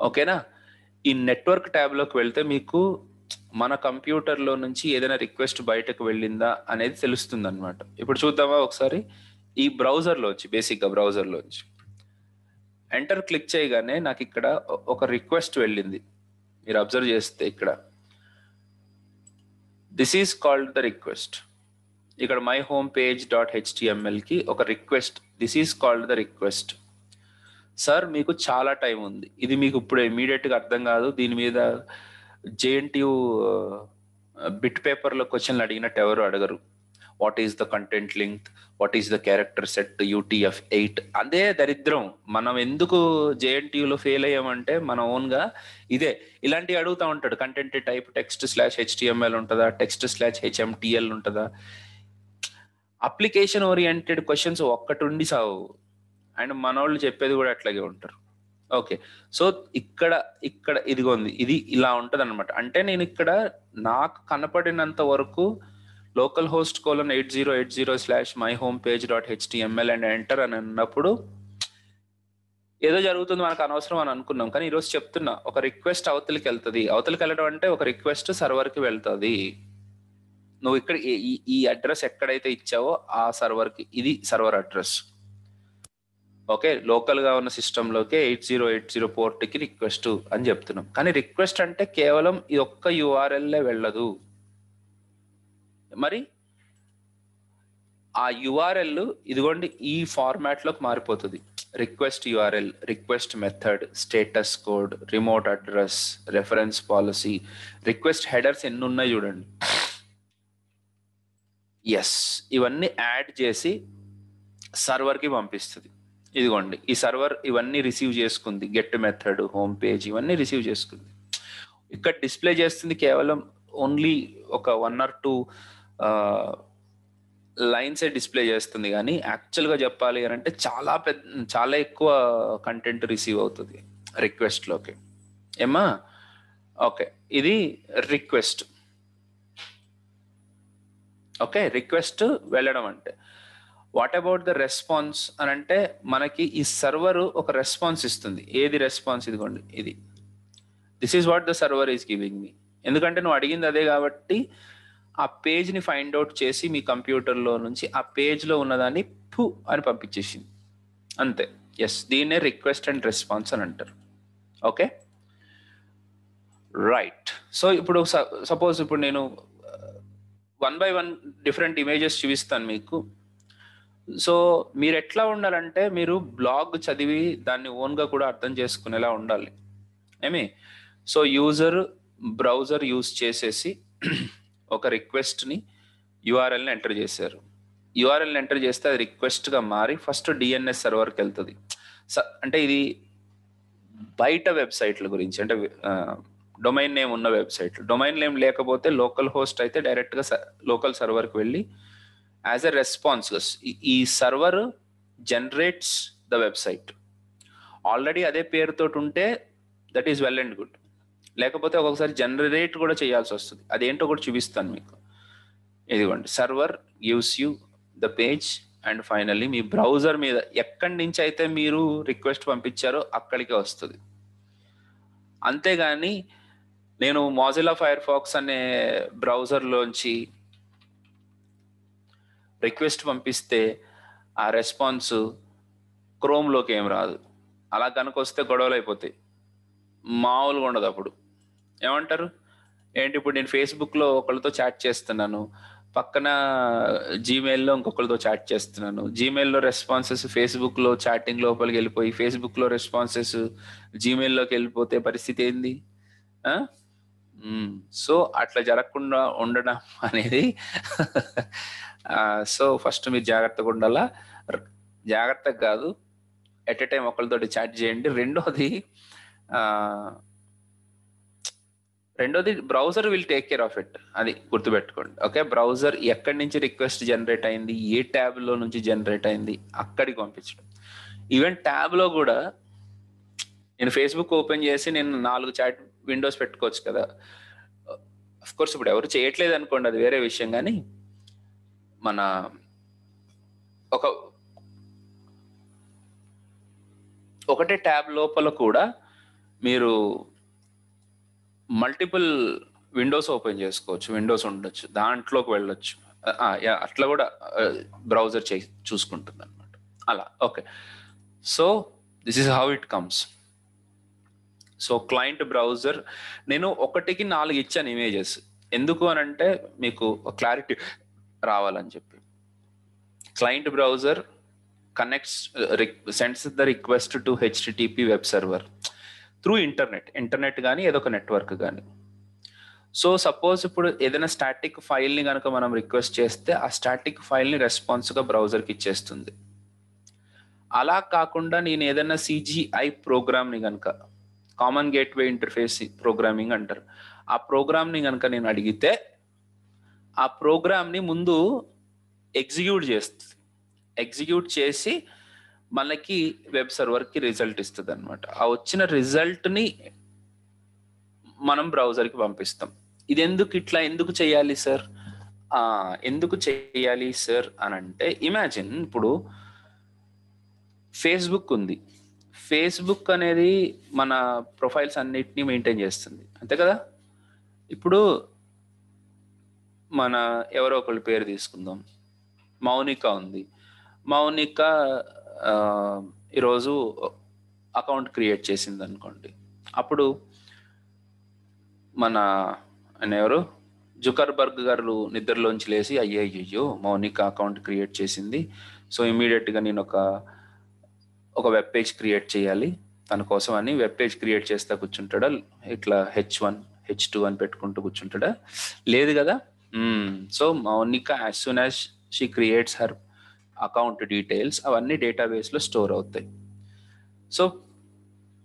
ఓకేనా, ఈ నెట్వర్క్ ట్యాబ్లోకి వెళ్తే మీకు మన కంప్యూటర్లో నుంచి ఏదైనా రిక్వెస్ట్ బయటకు వెళ్ళిందా అనేది తెలుస్తుంది అనమాట. ఇప్పుడు చూద్దామా ఒకసారి, ఈ బ్రౌజర్లోంచి, బేసిక్గా బ్రౌజర్లోంచి ఎంటర్ క్లిక్ చేయగానే నాకు ఇక్కడ ఒక రిక్వెస్ట్ వెళ్ళింది. మీరు అబ్జర్వ్ చేస్తే ఇక్కడ this is called the request. ఇక్కడ మై హోమ్ పేజ్ డాట్ హెచ్టిఎంఎల్కి ఒక request, this is called the request. Sir మీకు చాలా టైం ఉంది, ఇది మీకు ఇప్పుడు ఇమీడియట్గా అర్థం కాదు. దీని మీద జేఎన్టీయూ బిట్ పేపర్లో క్వశ్చన్లు అడిగినట్టు ఎవరు అడగరు. What is the content link, what is the character set, UTF-8, అదే దరిద్రం. మనం ఎందుకు జేఎన్టీయూలో ఫెయిల్ అయ్యామంటే మన ఓన్గా ఇదే, ఇలాంటివి అడుగుతూ ఉంటాడు. కంటెంట్ టైప్ text/HTML ఉంటుందా, text/HMTL ఉంటుందా, అప్లికేషన్ ఓరియంటెడ్ క్వశ్చన్స్ ఒక్కటి ఉండి సావు. అండ్ మనోళ్ళు చెప్పేది కూడా అట్లాగే ఉంటారు. ఓకే, సో ఇక్కడ ఇక్కడ ఇదిగోంది, ఇది ఇలా ఉంటుంది అనమాట. అంటే నేను ఇక్కడ నాకు కనపడినంత వరకు localhost:8080/myhomepage.html అండ్ ఎంటర్ అని అన్నప్పుడు ఏదో జరుగుతుంది, మనకు అనవసరం అని అనుకున్నాం. కానీ ఈరోజు చెప్తున్నా, ఒక రిక్వెస్ట్ అవతలికి వెళ్తుంది. అవతలికి వెళ్ళడం అంటే ఒక రిక్వెస్ట్ సర్వర్కి వెళ్తుంది. నువ్వు ఇక్కడ ఈ అడ్రస్ ఎక్కడైతే ఇచ్చావో ఆ సర్వర్కి, ఇది సర్వర్ అడ్రస్. ఓకే, లోకల్గా ఉన్న సిస్టంలోకి 8080 పోర్ట్కి రిక్వెస్ట్ అని చెప్తున్నాం. కానీ రిక్వెస్ట్ అంటే కేవలం ఈ ఒక్క యూఆర్ఎల్లే వెళ్ళదు. మరి ఆ యూఆర్ఎల్ ఇదిగోండి ఈ ఫార్మాట్లోకి మారిపోతుంది. Request URL, request method, status code, remote address, reference policy, request headers ఎన్ని ఉన్నాయి చూడండి. ఎస్, ఇవన్నీ యాడ్ చేసి సర్వర్కి పంపిస్తుంది. ఇదిగోండి ఈ సర్వర్ ఇవన్నీ రిసీవ్ చేసుకుంది, గెట్ మెథడ్, హోమ్ పేజ్ ఇవన్నీ రిసీవ్ చేసుకుంది. ఇక్కడ డిస్ప్లే చేస్తుంది కేవలం ఓన్లీ ఒక 1 or 2 లైన్సే డిస్ప్లే చేస్తుంది. కానీ యాక్చువల్గా చెప్పాలి అని అంటే చాలా ఎక్కువ కంటెంట్ రిసీవ్ అవుతుంది రిక్వెస్ట్లోకి. ఏమా ఓకే, ఇది రిక్వెస్ట్. ఓకే, రిక్వెస్ట్ వెళ్ళడం అంటే. వాట్ అబౌట్ ద రెస్పాన్స్ అని అంటే, మనకి ఈ సర్వర్ ఒక రెస్పాన్స్ ఇస్తుంది. ఏది రెస్పాన్స్, ఇదిగోండి ఇది, this is what the server is giving me. ఎందుకంటే నువ్వు అడిగింది అదే కాబట్టి ఆ పేజ్ని ఫైండ్ అవుట్ చేసి మీ కంప్యూటర్లో నుంచి ఆ పేజ్లో ఉన్నదాన్ని పు అని పంపించేసింది అంతే. ఎస్, దీన్నే రిక్వెస్ట్ అండ్ రెస్పాన్స్ అని అంటారు. Okay right. సో ఇప్పుడు సపోజ్ ఇప్పుడు నేను 1 by 1 డిఫరెంట్ ఇమేజెస్ చూపిస్తాను మీకు. సో మీరు ఎట్లా ఉండాలంటే, మీరు బ్లాగ్ చదివి దాన్ని ఓన్గా కూడా అర్థం చేసుకునేలా ఉండాలి. ఏమి, సో బ్రౌజర్ యూజ్ చేసేసి ఒక రిక్వెస్ట్ని యూఆర్ఎల్ని ఎంటర్ చేశారు. యూఆర్ఎల్ని ఎంటర్ చేస్తే అది రిక్వెస్ట్గా మారి ఫస్ట్ డిఎన్ఎస్ సర్వర్కి వెళ్తుంది. అంటే ఇది బయట వెబ్సైట్ల గురించి, అంటే డొమైన్ నేమ్ ఉన్న వెబ్సైట్. డొమైన్ నేమ్ లేకపోతే లోకల్ హోస్ట్ అయితే డైరెక్ట్గా లోకల్ సర్వర్కి వెళ్ళి యాజ్ ఎ రెస్పాన్స్ ఈ server generates the website. Already అదే పేరుతో ఉంటే that is well and good. లేకపోతే ఒక్కొక్కసారి జనరేట్ కూడా చేయాల్సి వస్తుంది. అదేంటో కూడా చూపిస్తాను మీకు. ఇదిగోండి, server gives you the page and finally me browser మీద ఎక్కడి నుంచి అయితే మీరు రిక్వెస్ట్ పంపించారో అక్కడికే వస్తుంది. అంతేగాని నేను మొజిల్లా ఫైర్ ఫాక్స్ అనే బ్రౌజర్లోంచి రిక్వెస్ట్ పంపిస్తే ఆ రెస్పాన్స్ క్రోమ్లోకి ఏం రాదు. అలా కనుక వస్తే గొడవలు అయిపోతాయి, మామూలుగా ఉండదు. అప్పుడు ఏమంటారు, ఏంటి ఇప్పుడు నేను ఫేస్బుక్లో ఒకళ్ళతో చాట్ చేస్తున్నాను, పక్కన జీమెయిల్లో ఇంకొకరితో చాట్ చేస్తున్నాను, జీమెయిల్లో రెస్పాన్సెస్ ఫేస్బుక్లో చాటింగ్ లోపలికి వెళ్ళిపోయి ఫేస్బుక్లో రెస్పాన్సెస్ జీమెయిల్లోకి వెళ్ళిపోతే పరిస్థితి ఏంది? సో అట్లా జరగకుండా ఉండడం అనేది సో ఫస్ట్ మీరు జాగ్రత్తగా ఉండాలా. జాగ్రత్తగా కాదు, ఎట్ ఎ టైం ఒకరితోటి చాట్ చేయండి. రెండోది browser will take care of it, అది గుర్తుపెట్టుకోండి. ఓకే, బ్రౌజర్ ఎక్కడి నుంచి రిక్వెస్ట్ జనరేట్ అయింది, ఏ ట్యాబ్లో నుంచి జనరేట్ అయింది అక్కడికి పంపించడం. ఈవెన్ ట్యాబ్లో కూడా నేను ఫేస్బుక్ ఓపెన్ చేసి నేను 4 చాట్ విండోస్ పెట్టుకోవచ్చు కదా. అఫ్ కోర్స్ ఇప్పుడు ఎవరు చేయట్లేదు అనుకోండి, అది వేరే విషయం. కానీ మన ఒకటే ట్యాబ్ లోపల కూడా మీరు మల్టిపుల్ విండోస్ ఓపెన్ చేసుకోవచ్చు, విండోస్ ఉండొచ్చు, దాంట్లోకి వెళ్ళొచ్చు. అట్లా కూడా బ్రౌజర్ చూసుకుంటుంది అనమాట అలా. Okay, so this is how it comes. So client browser నేను 1కి 4 ఇచ్చాను ఇమేజెస్. ఎందుకు అని అంటే మీకు క్లారిటీ రావాలని చెప్పి. Client browser sends the request to HTTP web server through internet కానీ ఏదో ఒక నెట్వర్క్ కానీ. సో సపోజ్ ఇప్పుడు ఏదైనా స్టాటిక్ ఫైల్ని కనుక మనం రిక్వెస్ట్ చేస్తే ఆ స్టాటిక్ ఫైల్ని రెస్పాన్స్గా బ్రౌజర్కి ఇచ్చేస్తుంది. అలా కాకుండా నేను ఏదైనా CGI ప్రోగ్రామ్ని కనుక, కామన్ గేట్వే ఇంటర్ఫేస్ ప్రోగ్రామింగ్ అంటారు, ఆ ప్రోగ్రామ్ని కనుక నేను అడిగితే ఆ ప్రోగ్రామ్ని ముందు ఎగ్జిక్యూట్ చేసి మనకి వెబ్ సర్వర్కి రిజల్ట్ ఇస్తుంది అనమాట. ఆ వచ్చిన రిజల్ట్ని మనం బ్రౌజర్కి పంపిస్తాం. ఇది ఎందుకు చేయాలి సార్ అని అంటే, ఇమాజిన్ ఇప్పుడు ఫేస్బుక్ ఉంది. ఫేస్బుక్ అనేది మన ప్రొఫైల్స్ అన్నిటినీ మెయింటైన్ చేస్తుంది, అంతే కదా. ఇప్పుడు మన ఎవరో ఒకళ్ళ పేరు తీసుకుందాం, మౌనిక ఉంది. మౌనిక ఈరోజు అకౌంట్ క్రియేట్ చేసింది అనుకోండి. అప్పుడు మన ఎవరు జుకర్బర్గ్ గారు నిద్రలోంచి లేసి అయ్యో మౌనిక అకౌంట్ క్రియేట్ చేసింది, సో ఇమీడియట్గా నేను ఒక వెబ్ పేజ్ క్రియేట్ చేయాలి తన కోసం అని వెబ్ పేజ్ క్రియేట్ చేస్తా కూర్చుంటాడా? ఇట్లా H1 H2 అని పెట్టుకుంటూ కూర్చుంటాడా? లేదు కదా. So Mounika as soon as she creates her account details అవన్నీ డేటాబేస్లో స్టోర్ అవుతాయి. సో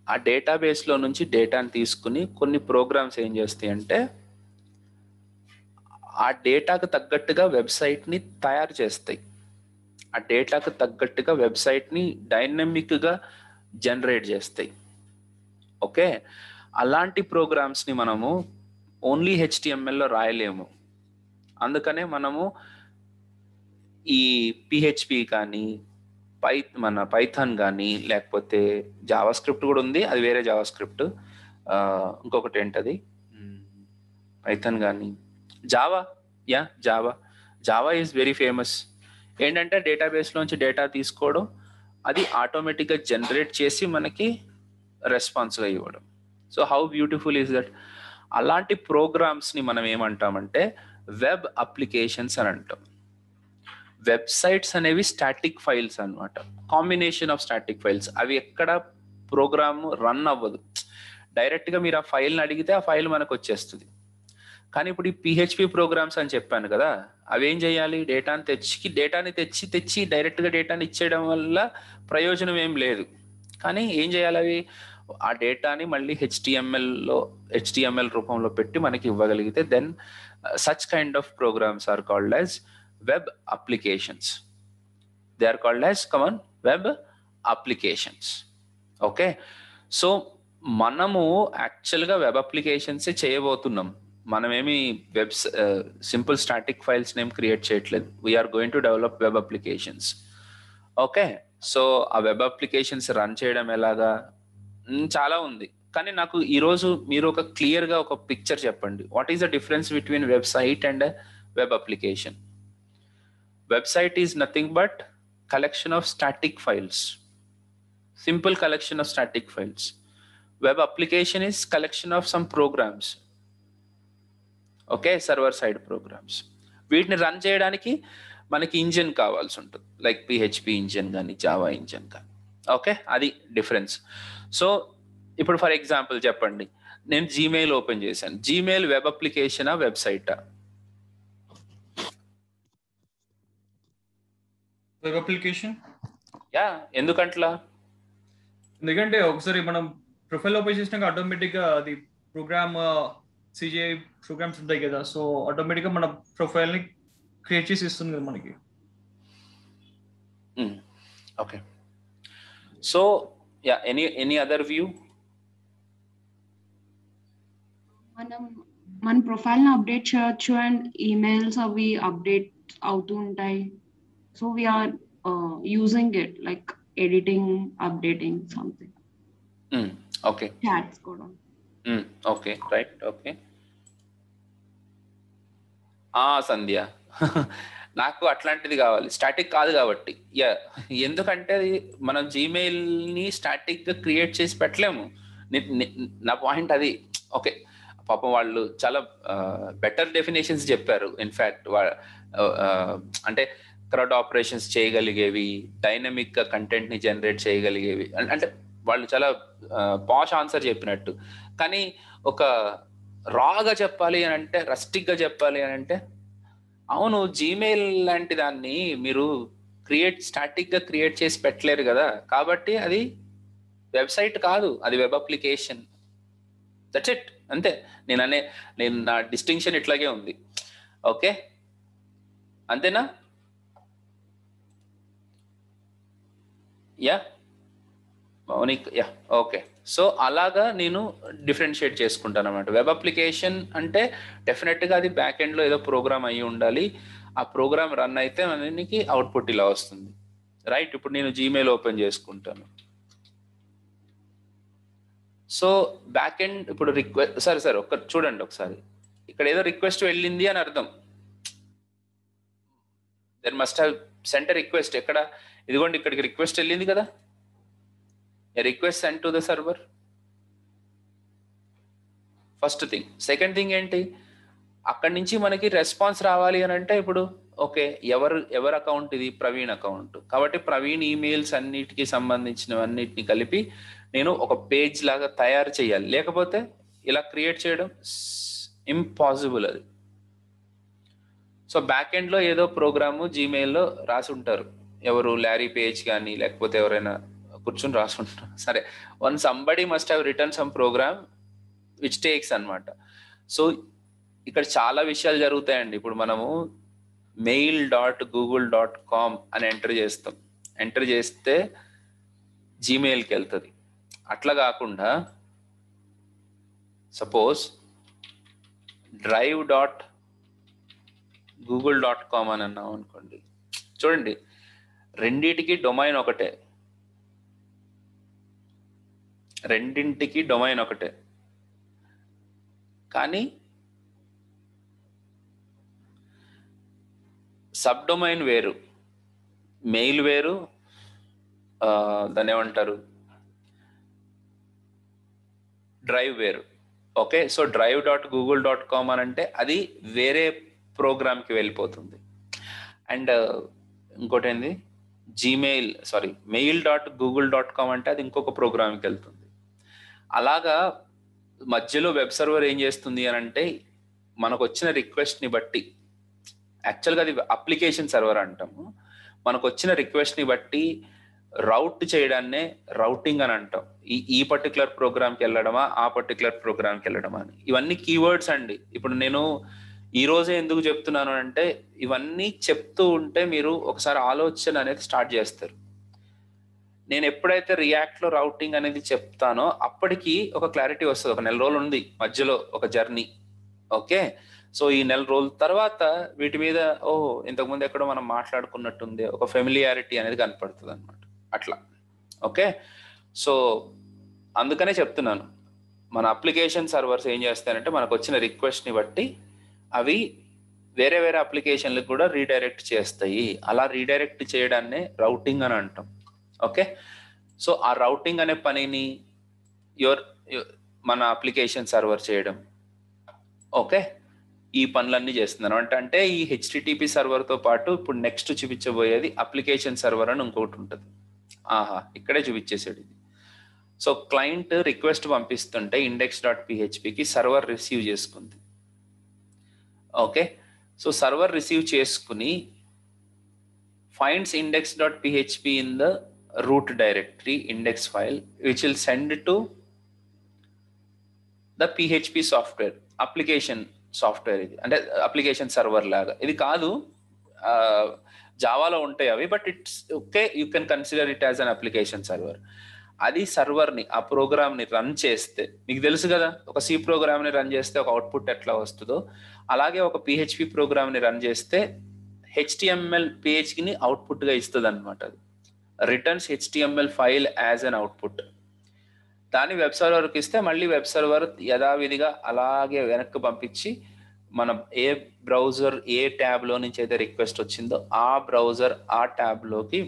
ఆ డేటాబేస్లో నుంచి డేటాని తీసుకుని కొన్ని ప్రోగ్రామ్స్ ఏం చేస్తాయి అంటే ఆ డేటాకు తగ్గట్టుగా వెబ్సైట్ని తయారు చేస్తాయి. ఆ డేటాకు తగ్గట్టుగా వెబ్సైట్ని డైనమిక్గా జనరేట్ చేస్తాయి. ఓకే, అలాంటి ప్రోగ్రామ్స్ని మనము ఓన్లీ HTMLలో రాయలేము. అందుకనే మనము ఈ PHP కానీ మన పైథాన్ కానీ లేకపోతే జావా స్క్రిప్ట్ కూడా ఉంది, అది వేరే జావా స్క్రిప్ట్. ఇంకొకటి ఏంటది, పైథాన్ కానీ జావా ఈజ్ వెరీ ఫేమస్. ఏంటంటే డేటాబేస్లోంచి డేటా తీసుకోవడం, అది ఆటోమేటిక్గా జనరేట్ చేసి మనకి రెస్పాన్స్గా ఇవ్వడం. So how beautiful is that. అలాంటి ప్రోగ్రామ్స్ని మనం ఏమంటామంటే వెబ్ అప్లికేషన్స్ అని అంటాం. వెబ్సైట్స్ అనేవి స్టాటిక్ ఫైల్స్ అనమాట, కాంబినేషన్ ఆఫ్ స్టాటిక్ ఫైల్స్. అవి ఎక్కడ ప్రోగ్రామ్ రన్ అవ్వదు, డైరెక్ట్గా మీరు ఆ ఫైల్ని అడిగితే ఆ ఫైల్ మనకు వచ్చేస్తుంది. కానీ ఇప్పుడు ఈ PHP ప్రోగ్రామ్స్ అని చెప్పాను కదా, అవి ఏం చేయాలి, డేటాని తెచ్చి డైరెక్ట్గా డేటాని ఇచ్చేయడం వల్ల ప్రయోజనం ఏం లేదు. కానీ ఏం చేయాలి, అవి ఆ డేటాని మళ్ళీ HTML రూపంలో పెట్టి మనకి ఇవ్వగలిగితే then such kind of programs are called as web applications. They are called as web applications. Okay, so మనము యాక్చువల్గా వెబ్ అప్లికేషన్సే చేయబోతున్నాం. మనమేమి simple static files name create చేయట్లేదు. We are going to develop web applications. Okay, so ఆ web applications run చేయడం ఎలాగా చాలా ఉంది. కానీ నాకు ఈరోజు మీరు ఒక క్లియర్గా ఒక పిక్చర్ చెప్పండి. What is the difference between website and web application? Website is nothing but collection of static files. simple collection of static files. Web application is collection of some programs. Okay, server side programs. వీటిని run చేయడానికి మనకి engine కావాల్సి ఉంటుంది, like PHP engine కానీ Java engine కానీ. Okay, అది difference. So ఇప్పుడు for example చెప్పండి, నేను జీమెయిల్ ఓపెన్ చేశాను. జీమెయిల్ వెబ్ అప్లికేషనా వెబ్సైటా? Web application. యా, ఎందుకంట్లా? ఎందుకంటే ఒకసారి మనం ప్రొఫైల్ ఓపెన్ చేసినాక ఆటోమేటిక్గా అది ప్రోగ్రామ్ సిజిఐ ప్రోగ్రామ్స్ ఉంటాయి కదా, సో ఆటోమేటిక్గా మన ప్రొఫైల్ని క్రియేట్ చేసి ఇస్తుంది కదా మనకి. Okay, so yeah, any other view? మన ప్రొఫైల్ని అప్డేట్ చేయొచ్చు అండ్ ఈమెయిల్స్ అవి అప్డేట్ అవుతూ ఉంటాయి. So we are using it like editing, updating something. Okay, chats కూడా. Okay, right. ఓకే, సంధ్య నాకు అట్లాంటిది కావాలి, స్టాటిక్ కాదు కాబట్టి. యా, ఎందుకంటే అది మనం జీమెయిల్ని స్టాటిక్గా క్రియేట్ చేసి పెట్టలేము. నా పాయింట్ అది. ఓకే, పాపం వాళ్ళు చాలా బెటర్ డెఫినేషన్స్ చెప్పారు. ఇన్ఫ్యాక్ట్ అంటే క్రౌడ్ ఆపరేషన్స్ చేయగలిగేవి, డైనమిక్గా కంటెంట్ని జనరేట్ చేయగలిగేవి, అంటే వాళ్ళు చాలా పాష్ ఆన్సర్ చెప్పినట్టు. కానీ ఒక రాగా చెప్పాలి అని అంటే, రస్టిక్గా చెప్పాలి అని అంటే, అవును, జీమెయిల్ లాంటి దాన్ని మీరు స్టాటిక్గా క్రియేట్ చేసి పెట్టలేరు కదా, కాబట్టి అది వెబ్సైట్ కాదు, అది వెబ్ అప్లికేషన్. దట్స్ ఇట్, అంతే. నేను నా డిస్టింక్షన్ ఇట్లాగే ఉంది. ఓకే, అంతేనా? Yeah Maunik, yeah, okay. So అలాగా నేను డిఫరెన్షియేట్ చేసుకుంటాను అనమాట. వెబ్ అప్లికేషన్ అంటే డెఫినెట్గా అది బ్యాక్ ఎండ్లో ఏదో ప్రోగ్రామ్ అయ్యి ఉండాలి. ఆ ప్రోగ్రామ్ రన్ అయితే మనకి అవుట్పుట్ ఇలా వస్తుంది, రైట్? ఇప్పుడు నేను జీమెయిల్ ఓపెన్ చేసుకుంటాను. సో బ్యాక్ ఎండ్ ఇప్పుడు రిక్వెస్ట్, సరే చూడండి ఒకసారి, ఇక్కడ ఏదో రిక్వెస్ట్ వెళ్ళింది అని అర్థం. There must have sent a request. ఎక్కడ? ఇదిగోండి, ఇక్కడికి రిక్వెస్ట్ వెళ్ళింది కదా, a request sent to the server. First thing. Second thing ఏంటి, అక్కడి నుంచి మనకి రెస్పాన్స్ రావాలి అని అంటే, ఇప్పుడు ఓకే, ఎవరు అకౌంట్ ఇది? ప్రవీణ్ అకౌంట్. కాబట్టి ప్రవీణ్ ఈమెయిల్స్ అన్నిటికీ సంబంధించినవన్నిటిని కలిపి నేను ఒక పేజ్ లాగా తయారు చేయాలి, లేకపోతే ఇలా క్రియేట్ చేయడం ఇంపాసిబుల్ అది. సో బ్యాక్ ఎండ్లో ఏదో ప్రోగ్రాము జీమెయిల్లో రాసి ఉంటారు, ఎవరు? లారీ పేజ్ కానీ లేకపోతే ఎవరైనా కూర్చొని రాసుకుంటారు. సరే, somebody must have written some program which takes అనమాట. సో ఇక్కడ చాలా విషయాలు జరుగుతాయండి. ఇప్పుడు మనము mail.google.com అని ఎంటర్ చేస్తాం. ఎంటర్ చేస్తే జీమెయిల్కి వెళ్తుంది. అట్లా కాకుండా సపోజ్ drive.google.com అని అన్నాం అనుకోండి. చూడండి, రెండింటికి డొమైన్ ఒకటే, కానీ సబ్ డొమైన్ వేరు, మెయిల్ వేరు, దాన్ని ఏమంటారు, డ్రైవ్ వేరు. ఓకే, సో drive.google.com అని అంటే అది వేరే ప్రోగ్రామ్కి వెళ్ళిపోతుంది. అండ్ ఇంకోటి ఏంది, mail.google.com అంటే అది ఇంకొక ప్రోగ్రామ్కి వెళ్తుంది. అలాగా మధ్యలో వెబ్ సర్వర్ ఏం చేస్తుంది అని అంటే, మనకు వచ్చిన రిక్వెస్ట్ని బట్టి, యాక్చువల్గా అది అప్లికేషన్ సర్వర్ అంటాము, మనకు వచ్చిన రిక్వెస్ట్ని బట్టి రౌట్ చేయడాన్నే రౌటింగ్ అని అంటాం. ఈ పర్టికులర్ ప్రోగ్రామ్కి వెళ్ళడమా, ఆ పర్టికులర్ ప్రోగ్రామ్కి వెళ్ళడమా అని. ఇవన్నీ కీవర్డ్స్ అండి. ఇప్పుడు నేను ఈ రోజే ఎందుకు చెప్తున్నాను అంటే, ఇవన్నీ చెప్తూ ఉంటే మీరు ఒకసారి ఆలోచన అనేది స్టార్ట్ చేస్తారు. నేను ఎప్పుడైతే రియాక్ట్లో రౌటింగ్ అనేది చెప్తానో అప్పటికి ఒక క్లారిటీ వస్తుంది. ఒక నెల రోజులు ఉంది మధ్యలో ఒక జర్నీ. ఓకే, సో ఈ నెల రోజుల తర్వాత వీటి మీద ఇంతకుముందు ఎక్కడో మనం మాట్లాడుకున్నట్టుంది, ఒక ఫెమిలియారిటీ అనేది కనపడుతుంది అనమాట. అట్లా. ఓకే, సో అందుకనే చెప్తున్నాను, మన అప్లికేషన్ సర్వర్స్ ఏం చేస్తాయంటే మనకు వచ్చిన రిక్వెస్ట్ని బట్టి అవి వేరే వేరే అప్లికేషన్లకు కూడా రీడైరెక్ట్ చేస్తాయి. అలా రీడైరెక్ట్ చేయడాన్నే రౌటింగ్ అని అంటాం. ఓకే, సో ఆ రౌటింగ్ అనే పనిని మన అప్లికేషన్ సర్వర్ చేయడం. ఓకే, ఈ పనులన్నీ చేస్తున్నాను అంటే ఈ హెచ్టిటిపి సర్వర్తో పాటు ఇప్పుడు నెక్స్ట్ చూపించబోయేది అప్లికేషన్ సర్వర్ అని ఇంకొకటి ఉంటుంది. ఇక్కడే చూపించేసాడు ఇది. సో క్లయింట్ రిక్వెస్ట్ పంపిస్తుంటే index.phpకి సర్వర్ రిసీవ్ చేసుకుంది. ఓకే, సో సర్వర్ రిసీవ్ చేసుకుని finds index.php in the root directory index file which will send to the PHP software application software. ఇది అంటే అప్లికేషన్ సర్వర్ లాగా ఇది కాదు, జావాలో ఉంటాయి అవి, but it's okay, you can consider it as an application server. అది సర్వర్ని ఆ ప్రోగ్రామ్ని రన్ చేస్తే మీకు తెలుసు కదా, ఒక సి ప్రోగ్రామ్ని రన్ చేస్తే ఒక అవుట్పుట్ ఎట్లా వస్తుందో అలాగే ఒక పిహెచ్పి ప్రోగ్రామ్ని రన్ చేస్తే హెచ్టిఎంఎల్ పేజ్ని అవుట్పుట్గా ఇస్తుంది అనమాట. అది returns HTML file as an output. దాన్ని వెబ్ సర్వర్కి ఇస్తే మళ్ళీ వెబ్ సర్వర్ యథావిధిగా అలాగే వెనక్కి పంపించి మనం ఏ బ్రౌజర్ ఏ ట్యాబ్లో నుంచి అయితే రిక్వెస్ట్ వచ్చిందో ఆ బ్రౌజర్ ఆ ట్యాబ్లోకి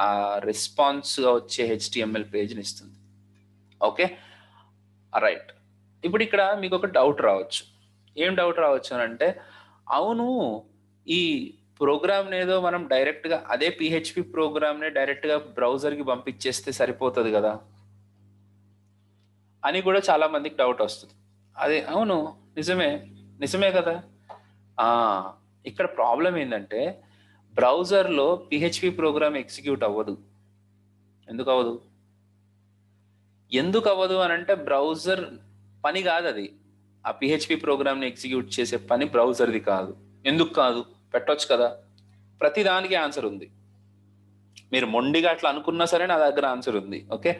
ఆ రెస్పాన్స్గా వచ్చే హెచ్టిఎంఎల్ పేజ్ని ఇస్తుంది. Okay right. ఇప్పుడు ఇక్కడ మీకు ఒక డౌట్ రావచ్చు. ఏం డౌట్ రావచ్చు అని అంటే, అవును ఈ ప్రోగ్రామ్ని ఏదో మనం డైరెక్ట్గా అదే పిహెచ్పి ప్రోగ్రామ్ని డైరెక్ట్గా బ్రౌజర్కి పంపించేస్తే సరిపోతుంది కదా అని కూడా చాలా మందికి డౌట్ వస్తుంది. అదే అవును, నిజమే కదా. ఇక్కడ ప్రాబ్లం ఏంటంటే బ్రౌజర్లో పిహెచ్పి ప్రోగ్రామ్ ఎగ్జిక్యూట్ అవ్వదు. ఎందుకు అవ్వదు అని అంటే బ్రౌజర్ పని కాదు అది. ఆ పిహెచ్పి ప్రోగ్రామ్ని ఎగ్జిక్యూట్ చేసే పని బ్రౌజర్ది కాదు. ఎందుకు కాదు, పెట్టొచ్చు కదా. ప్రతిదానికి ఆన్సర్ ఉంది. మీరు మొండిగా అట్లా అనుకున్నా సరే నా దగ్గర ఆన్సర్ ఉంది. ఓకే,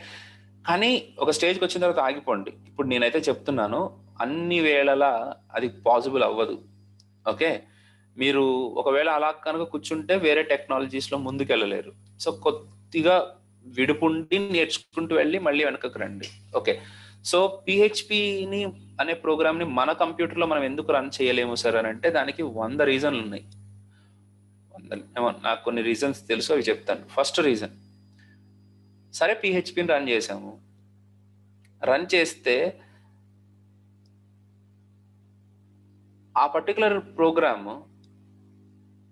కానీ ఒక స్టేజ్కి వచ్చిన తర్వాత ఆగిపోండి. ఇప్పుడు నేనైతే చెప్తున్నాను, అన్ని వేళలా అది పాసిబుల్ అవ్వదు. ఓకే, మీరు ఒకవేళ అలా కనుక కూర్చుంటే వేరే టెక్నాలజీస్లో ముందుకెళ్ళలేరు. సో కొద్దిగా విడుపుండి నేర్చుకుంటూ వెళ్ళి మళ్ళీ వెనకకు రండి. ఓకే, సో పిహెచ్పిని అనే ప్రోగ్రామ్ని మన కంప్యూటర్లో మనం ఎందుకు రన్ చేయలేము సార్ అని అంటే దానికి 100 రీజన్లు ఉన్నాయి. నాకు కొన్ని రీజన్స్ తెలుసు, అవి చెప్తాను. ఫస్ట్ రీజన్, సరే పిహెచ్పిని రన్ చేసాము, రన్ చేస్తే ఆ పర్టికులర్ ప్రోగ్రామ్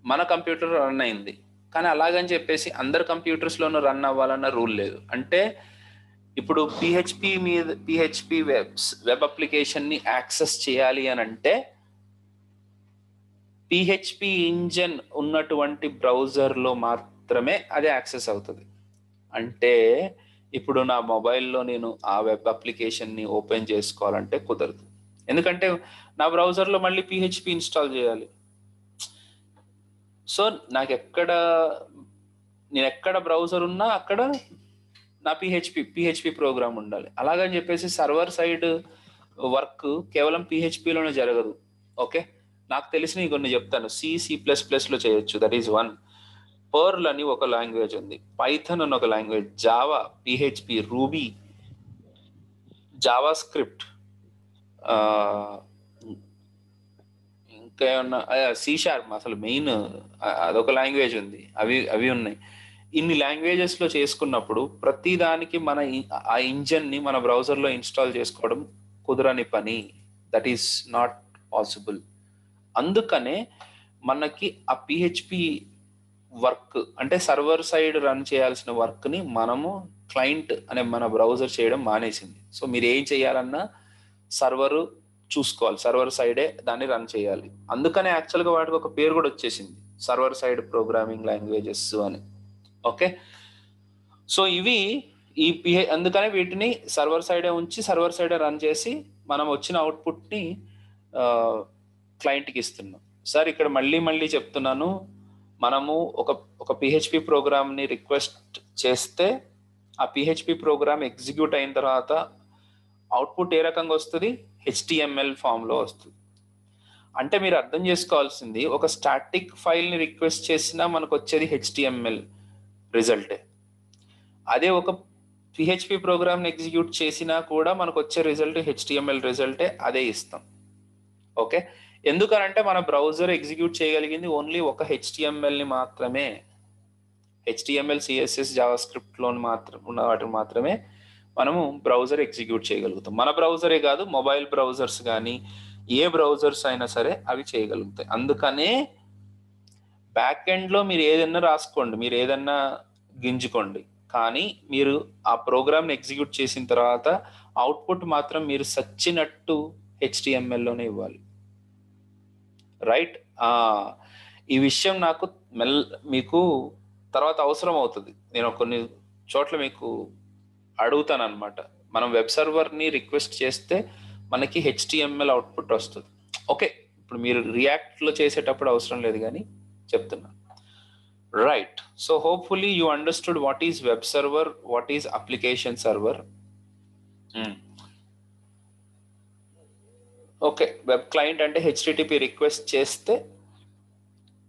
మన కంప్యూటర్ రన్ అయింది, కానీ అలాగని చెప్పేసి అందరు కంప్యూటర్స్లోనూ రన్ అవ్వాలన్న రూల్ లేదు. అంటే ఇప్పుడు పిహెచ్పి వెబ్ అప్లికేషన్ని యాక్సెస్ చేయాలి అని అంటే పిహెచ్పి ఇంజన్ ఉన్నటువంటి బ్రౌజర్లో మాత్రమే అది యాక్సెస్ అవుతుంది. అంటే ఇప్పుడు నా మొబైల్లో నేను ఆ వెబ్ అప్లికేషన్ని ఓపెన్ చేసుకోవాలంటే కుదరదు, ఎందుకంటే నా బ్రౌజర్లో మళ్ళీ పిహెచ్పి ఇన్స్టాల్ చేయాలి. సో నేను ఎక్కడ బ్రౌజర్ ఉన్నా అక్కడ నా పిహెచ్పి ప్రోగ్రామ్ ఉండాలి. అలాగని చెప్పేసి సర్వర్ సైడ్ వర్క్ కేవలం పిహెచ్పిలోనే జరగదు. ఓకే, నాకు తెలిసిన కొన్ని చెప్తాను. C++లో చేయొచ్చు, దట్ ఈస్ వన్. పర్ల్ అని ఒక లాంగ్వేజ్ ఉంది, పైథన్ అని ఒక language, Java, PHP, ruby, Java script, ఇంకా ఏమన్నా C#, అసలు మెయిన్ అదొక లాంగ్వేజ్ ఉంది. అవి ఉన్నాయి. ఇన్ని లాంగ్వేజెస్లో చేసుకున్నప్పుడు ప్రతి దానికి మన ఆ ఇంజన్ని మన బ్రౌజర్లో ఇన్స్టాల్ చేసుకోవడం కుదరని పని. That is not possible. అందుకనే మనకి ఆ పిహెచ్పి వర్క్ అంటే సర్వర్ సైడ్ రన్ చేయాల్సిన వర్క్ని మనము క్లయింట్ అనే మన బ్రౌజర్ చేయడం మానేసింది. సో మీరు ఏం చేయాలన్నా సర్వరు చూసుకోవాలి, సర్వర్ సైడే దాన్ని రన్ చేయాలి. అందుకనే యాక్చువల్గా వాటికి ఒక పేరు కూడా వచ్చేసింది, సర్వర్ సైడ్ ప్రోగ్రామింగ్ లాంగ్వేజెస్ అని. ఓకే, సో ఇవి అందుకనే వీటిని సర్వర్ సైడే ఉంచి సర్వర్ సైడే రన్ చేసి మనం వచ్చిన అవుట్పుట్ని క్లయింట్కి ఇస్తున్నాం. సార్ ఇక్కడ మళ్ళీ చెప్తున్నాను, మనము ఒక పిహెచ్పి ప్రోగ్రామ్ని రిక్వెస్ట్ చేస్తే ఆ పిహెచ్పి ప్రోగ్రామ్ ఎగ్జిక్యూట్ అయిన తర్వాత అవుట్పుట్ ఏ రకంగా వస్తుంది, హెచ్టిఎంఎల్ ఫామ్లో వస్తుంది. అంటే మీరు అర్థం చేసుకోవాల్సింది, ఒక స్టాటిక్ ఫైల్ని రిక్వెస్ట్ చేసినా మనకు వచ్చేది హెచ్టిఎంఎల్ రిజల్టే. అదే ఒక పిహెచ్పి ప్రోగ్రామ్ని ఎగ్జిక్యూట్ చేసినా కూడా మనకు వచ్చే రిజల్ట్ హెచ్టిఎంఎల్ రిజల్టే, అదే ఇస్తాం. ఓకే, ఎందుకనంటే మన బ్రౌజర్ ఎగ్జిక్యూట్ చేయగలిగింది ఓన్లీ ఒక హెచ్టిఎంఎల్ని మాత్రమే. HTML CSS జావా స్క్రిప్ట్లో మాత్రం ఉన్న వాటిని మాత్రమే మనము బ్రౌజర్ ఎగ్జిక్యూట్ చేయగలుగుతాం. మన బ్రౌజరే కాదు, మొబైల్ బ్రౌజర్స్ కానీ ఏ బ్రౌజర్స్ అయినా సరే అవి చేయగలుగుతాయి. అందుకనే బ్యాక్ ఎండ్లో మీరు ఏదన్నా రాసుకోండి, మీరు ఏదన్నా గింజుకోండి, కానీ మీరు ఆ ప్రోగ్రామ్ని ఎగ్జిక్యూట్ చేసిన తర్వాత అవుట్పుట్ మాత్రం మీరు సచ్చినట్టు HTML-లోనే ఇవ్వాలి. రైట్? ఈ విషయం నాకు మీకు తర్వాత అవసరం అవుతుంది. నేను కొన్ని చోట్ల మీకు అడుగుతాను అనమాట. మనం వెబ్ సర్వర్ని రిక్వెస్ట్ చేస్తే మనకి HTML అవుట్పుట్ వస్తుంది. ఓకే, ఇప్పుడు మీరు రియాక్ట్లో చేసేటప్పుడు అవసరం లేదు కానీ చెప్తున్నా. Right, so hopefully you understood what is web server, what is application server. Okay, web client అంటే HTTP రిక్వెస్ట్ చేస్తే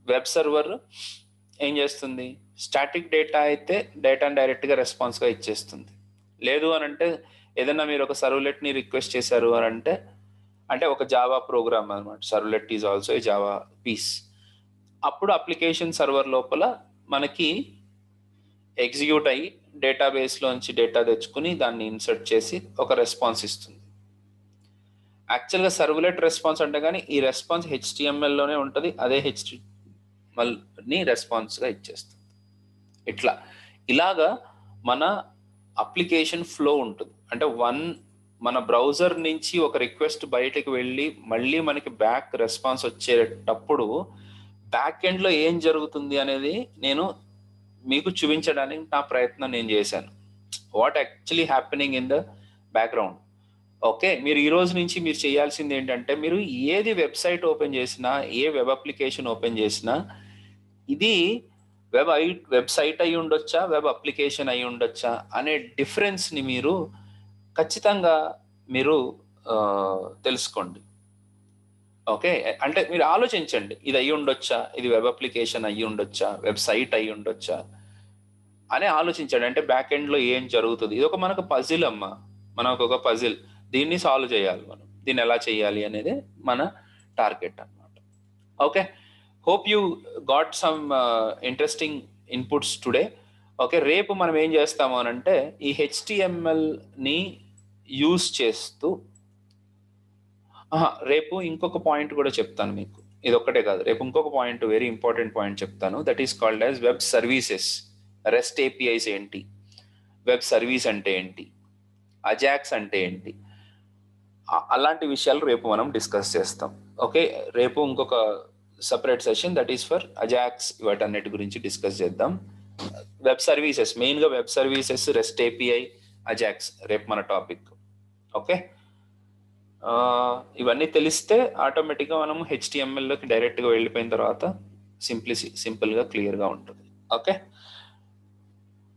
వెబ్ సర్వర్ ఏం చేస్తుంది? స్టాటిక్ డేటా అయితే డేటాని డైరెక్ట్గా రెస్పాన్స్గా ఇచ్చేస్తుంది. లేదు అని అంటే ఏదైనా మీరు ఒక సర్వ్లెట్ని రిక్వెస్ట్ చేశారు అని అంటే ఒక జావా ప్రోగ్రామ్ అనమాట. Servlet is also a Java piece. అప్పుడు అప్లికేషన్ సర్వర్ లోపల మనకి ఎగ్జిక్యూట్ అయ్యి డేటాబేస్లోంచి డేటా తెచ్చుకుని దాన్ని ఇన్సర్ట్ చేసి ఒక రెస్పాన్స్ ఇస్తుంది. యాక్చువల్గా సర్వ్లెట్ రెస్పాన్స్ అంటే కానీ ఈ రెస్పాన్స్ HTML-లోనే ఉంటుంది, అదే HTML-ని రెస్పాన్స్గా ఇచ్చేస్తుంది. ఇలాగా మన అప్లికేషన్ ఫ్లో ఉంటుంది. అంటే మన బ్రౌజర్ నుంచి ఒక రిక్వెస్ట్ బయటకు వెళ్ళి మళ్ళీ మనకి బ్యాక్ రెస్పాన్స్ వచ్చేటప్పుడు బ్యాక్ ఎండ్లో ఏం జరుగుతుంది అనేది నేను మీకు చూపించడానికి నా ప్రయత్నం నేను చేశాను. What actually happening in the background. Okay, మీరు ఈ రోజు నుంచి మీరు చేయాల్సింది ఏంటంటే, మీరు ఏది వెబ్సైట్ ఓపెన్ చేసినా, ఏ వెబ్ అప్లికేషన్ ఓపెన్ చేసినా, ఇది వెబ్సైట్ అయి ఉండొచ్చా, వెబ్ అప్లికేషన్ అయి ఉండొచ్చా అనే డిఫరెన్స్ని మీరు ఖచ్చితంగా మీరు తెలుసుకోండి. ఓకే, అంటే మీరు ఆలోచించండి, ఇది అయ్యి ఉండొచ్చా, ఇది వెబ్ అప్లికేషన్ అయ్యి ఉండొచ్చా, వెబ్సైట్ అయ్యి ఉండొచ్చా అని ఆలోచించండి. అంటే బ్యాక్ ఎండ్లో ఏం జరుగుతుంది? ఇది మనకు పజిల్ అమ్మా, మనకు ఒక పజిల్. దీన్ని సాల్వ్ చేయాలి మనం. దీన్ని ఎలా చేయాలి అనేది మన టార్గెట్ అన్నమాట. Okay, hope you got some interesting inputs today. Okay, రేపు మనం ఏం చేస్తాము అని అంటే ఈ HTML-ని యూజ్ చేస్తూ రేపు ఇంకొక పాయింట్ కూడా చెప్తాను మీకు. ఇది ఒక్కటే కాదు, రేపు ఇంకొక పాయింట్, వెరీ ఇంపార్టెంట్ పాయింట్ చెప్తాను. That is called as web services. Rest APIs ఏంటి, వెబ్ సర్వీస్ అంటే ఏంటి, అజాక్స్ అంటే ఏంటి, అలాంటి విషయాలు రేపు మనం డిస్కస్ చేస్తాం. ఓకే, రేపు ఇంకొక separate session that is for Ajax, వాటన్నిటి గురించి డిస్కస్ చేద్దాం. వెబ్ సర్వీసెస్, మెయిన్గా web services, rest API, Ajax రేపు మన టాపిక్. ఓకే, ఇవన్నీ తెలిస్తే ఆటోమేటిక్గా మనం HTML-లోకి డైరెక్ట్గా వెళ్ళిపోయిన తర్వాత సింపుల్గా క్లియర్గా ఉంటుంది. Okay,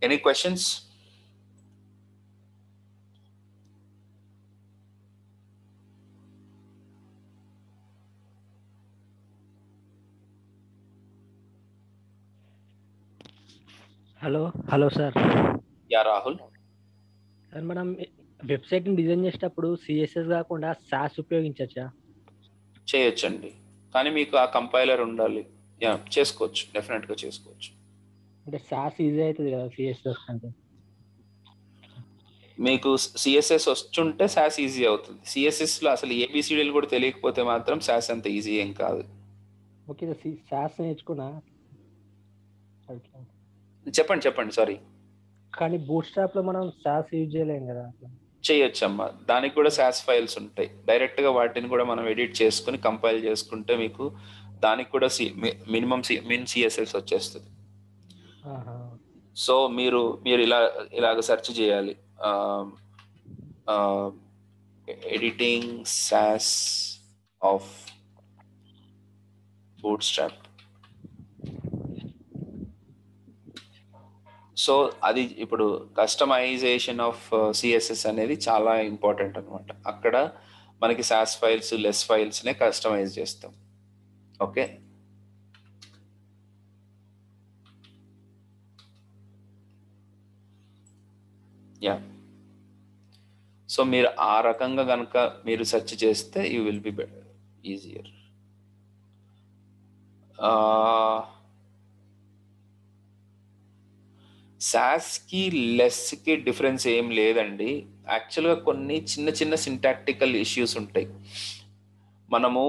any questions? Hello sir. Yeah Rahul. Sir, మనం వెబ్సైట్ని డిజైన్ చేసేటప్పుడు CSS కాకుండా SAS ఉపయోగించవచ్చా? చేయొచ్చండి, కానీ మీకు ఆ కంపైలర్ ఉండాలి. యా, చేసుకోవచ్చు, డెఫినెట్గా చేసుకోవచ్చు. అంటే SAS ఈజీ అవుతుంది కదా CSS అంటే? మీకు CSS వచ్చుంటే SAS ఈజీ అవుతుంది. CSSలో అసలు ABCDలు కూడా తెలియకపోతే మాత్రం SAS అంత ఈజీ ఏం కాదు. ఓకే, SAS నేర్చుకున్నా. చెప్పండి సారీ. కానీ బూట్స్ట్రాప్లో మనం SAS యూజ్ చేయలేం కదా? చేయొచ్చమ్మా, దానికి కూడా SAS ఫైల్స్ ఉంటాయి. డైరెక్ట్గా వాటిని కూడా మనం ఎడిట్ చేసుకుని కంపైల్ చేసుకుంటే మీకు దానికి కూడా మినిమం CSS వచ్చేస్తుంది. సో మీరు ఇలాగ సెర్చ్ చేయాలి, editing SAS of bootstrap. So అది ఇప్పుడు కస్టమైజేషన్ ఆఫ్ CSS అనేది చాలా ఇంపార్టెంట్ అనమాట. అక్కడ మనకి SAS ఫైల్స్, లెస్ ఫైల్స్నే కస్టమైజ్ చేస్తాం. Okay, yeah. సో మీరు ఆ రకంగా కనుక మీరు సెర్చ్ చేస్తే యూ విల్ బి ఈజియర్. సాస్కి లెస్కి డిఫరెన్స్ ఏం లేదండి. యాక్చువల్గా కొన్ని చిన్న చిన్న సింటాక్టికల్ ఇష్యూస్ ఉంటాయి. మనము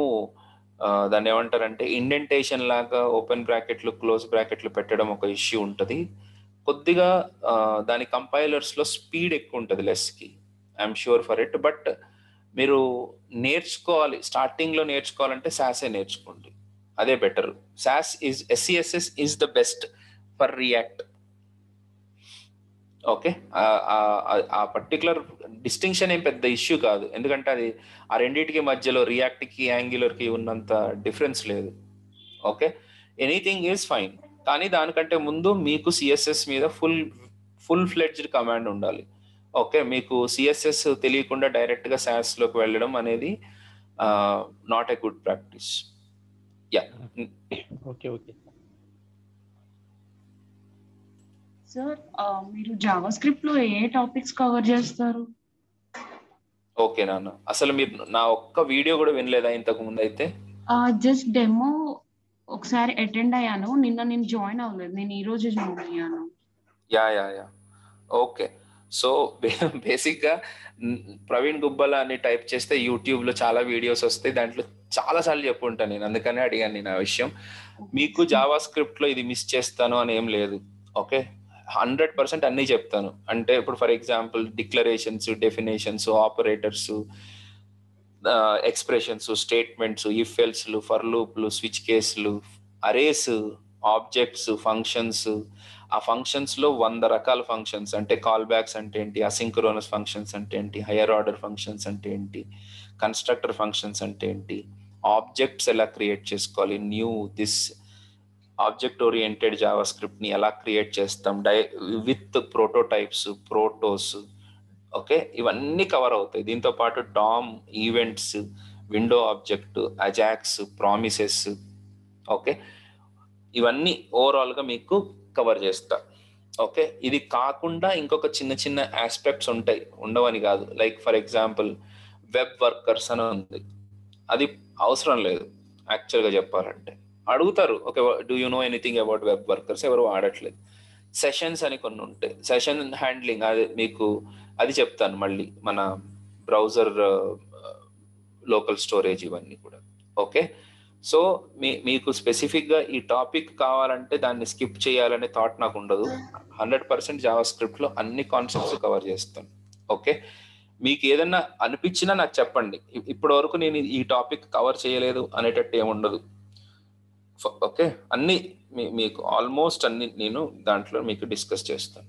దాన్ని ఏమంటారంటే ఇండెంటేషన్ లాగా ఓపెన్ బ్రాకెట్లు క్లోజ్ బ్రాకెట్లు పెట్టడం ఒక ఇష్యూ ఉంటుంది. కొద్దిగా దాని కంపైలర్స్లో స్పీడ్ ఎక్కువ ఉంటుంది లెస్కి. I'm sure for it. But మీరు నేర్చుకోవాలి, స్టార్టింగ్లో నేర్చుకోవాలంటే సాసే నేర్చుకోండి, అదే better. SASS is SCSS is the best for React. Okay, ఆ పర్టికులర్ డిస్టింక్షన్ ఏం పెద్ద ఇష్యూ కాదు, ఎందుకంటే అది ఆ రెండింటికి మధ్యలో రియాక్ట్కి యాంగులర్కి ఉన్నంత డిఫరెన్స్ లేదు. Okay, anything is fine. కానీ దానికంటే ముందు మీకు సిఎస్ఎస్ మీద ఫుల్ ఫ్లెడ్జ్డ్ కమాండ్ ఉండాలి. ఓకే, మీకు సిఎస్ఎస్ తెలియకుండా డైరెక్ట్గా సాస్లోకి వెళ్ళడం అనేది not a good practice. Yeah, okay okay sir, మీరు జావా స్క్రిప్ట్ లో ఏ టాపిక్స్ కవర్ చేస్తారు? ఓకే నాన్న, అసలు మీరు నా ఒక్క వీడియో కూడా వినలేదా ఇంతకు ముందు? అయితే జస్ట్ డెమో ఒకసారి అటెండ్ అయ్యాను, నిన్న నేను జాయిన్ అవ్వలేదు, నేను ఈ రోజు జాయిన్ అయ్యాను. Yeah yeah yeah okay. So బేసిక్గా ప్రవీణ్ గుబ్బల అని టైప్ చేస్తే యూట్యూబ్లో చాలా వీడియోస్ వస్తాయి, దాంట్లో చాలాసార్లు చెప్పుంటాను నేను, అందుకనే అడిగాను నేను ఆ విషయం. మీకు జావా స్క్రిప్ట్లో ఇది మిస్ చేస్తాను అని ఏం లేదు. ఓకే, 100% అన్నీ చెప్తాను. అంటే ఇప్పుడు for example declarations, definitions, operators, expressions, statements, if ఎల్స్లు, ఫర్ లూప్లు, స్విచ్ కేసులు, అరేస్, ఆబ్జెక్ట్స్, ఫంక్షన్స్, ఆ ఫంక్షన్స్లో 100 రకాల ఫంక్షన్స్, అంటే కాల్ బ్యాక్స్ అంటే ఏంటి, అసింక్రోనస్ ఫంక్షన్స్ అంటే ఏంటి, హయ్యర్ ఆర్డర్ ఫంక్షన్స్ అంటే ఏంటి, కన్స్ట్రక్టర్ ఫంక్షన్స్ అంటే ఏంటి, ఆబ్జెక్ట్స్ ఎలా క్రియేట్ చేసుకోవాలి, న్యూ దిస్ ఆబ్జెక్ట్ ఓరియంటెడ్ జావా స్క్రిప్ట్ని ఎలా క్రియేట్ చేస్తాం విత్ ప్రోటోటైప్స్, ప్రోటోస్. ఓకే, ఇవన్నీ కవర్ అవుతాయి. దీంతో పాటు DOM, events, window object, AJAX, promises. Okay, ఇవన్నీ ఓవరాల్గా మీకు కవర్ చేస్తా. ఓకే, ఇది కాకుండా ఇంకొక చిన్న చిన్న ఆస్పెక్ట్స్ ఉంటాయి, ఉండవని కాదు. Like for example web workers అని ఉంది, అది అవసరం లేదు యాక్చువల్గా చెప్పాలంటే. అడుగుతారు, okay do you know anything about web workers, ఎవరు వాడట్లేదు. సెషన్స్ అని కొన్ని ఉంటాయి, సెషన్ హ్యాండ్లింగ్, అది మీకు అది చెప్తాను మళ్ళీ, మన బ్రౌజర్ లోకల్ స్టోరేజ్ ఇవన్నీ కూడా. ఓకే, సో మీకు స్పెసిఫిక్గా ఈ టాపిక్ కావాలంటే దాన్ని స్కిప్ చేయాలనే థాట్ నాకు ఉండదు. 100% జావా స్క్రిప్ట్లో అన్ని కాన్సెప్ట్స్ కవర్ చేస్తాను. ఓకే, మీకు ఏదన్నా అనిపించినా నాకు చెప్పండి. ఇప్పటి వరకు నేను ఈ టాపిక్ కవర్ చేయలేదు అనేటట్టు ఏముండదు. ఓకే, అన్ని మీకు ఆల్మోస్ట్ అన్ని నేను దాంట్లో మీకు డిస్కస్ చేస్తాను.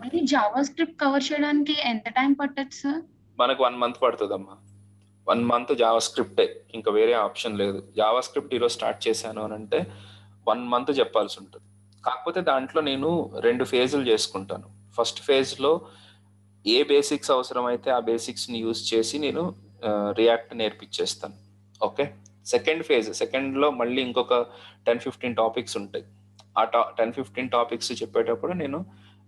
అది జావా స్క్రిప్ట్ కవర్ చేయడానికి ఎంత టైం పట్టచ్చు సార్? మనకు 1 month పడుతుందమ్మా. 1 month జావా స్క్రిప్టే, ఇంకా వేరే ఆప్షన్ లేదు. జావా స్క్రిప్ట్ ఈరోజు స్టార్ట్ చేశాను అని అంటే 1 month చెప్పాల్సి ఉంటుంది. కాకపోతే దాంట్లో నేను 2 phases చేసుకుంటాను. ఫస్ట్ ఫేజ్లో ఏ బేసిక్స్ అవసరమైతే ఆ బేసిక్స్ని యూజ్ చేసి నేను రియాక్ట్ నేర్పించేస్తాను. ఓకే, సెకండ్లో మళ్ళీ ఇంకొక 10-15 టాపిక్స్ ఉంటాయి. ఆ 10-15 టాపిక్స్ చెప్పేటప్పుడు నేను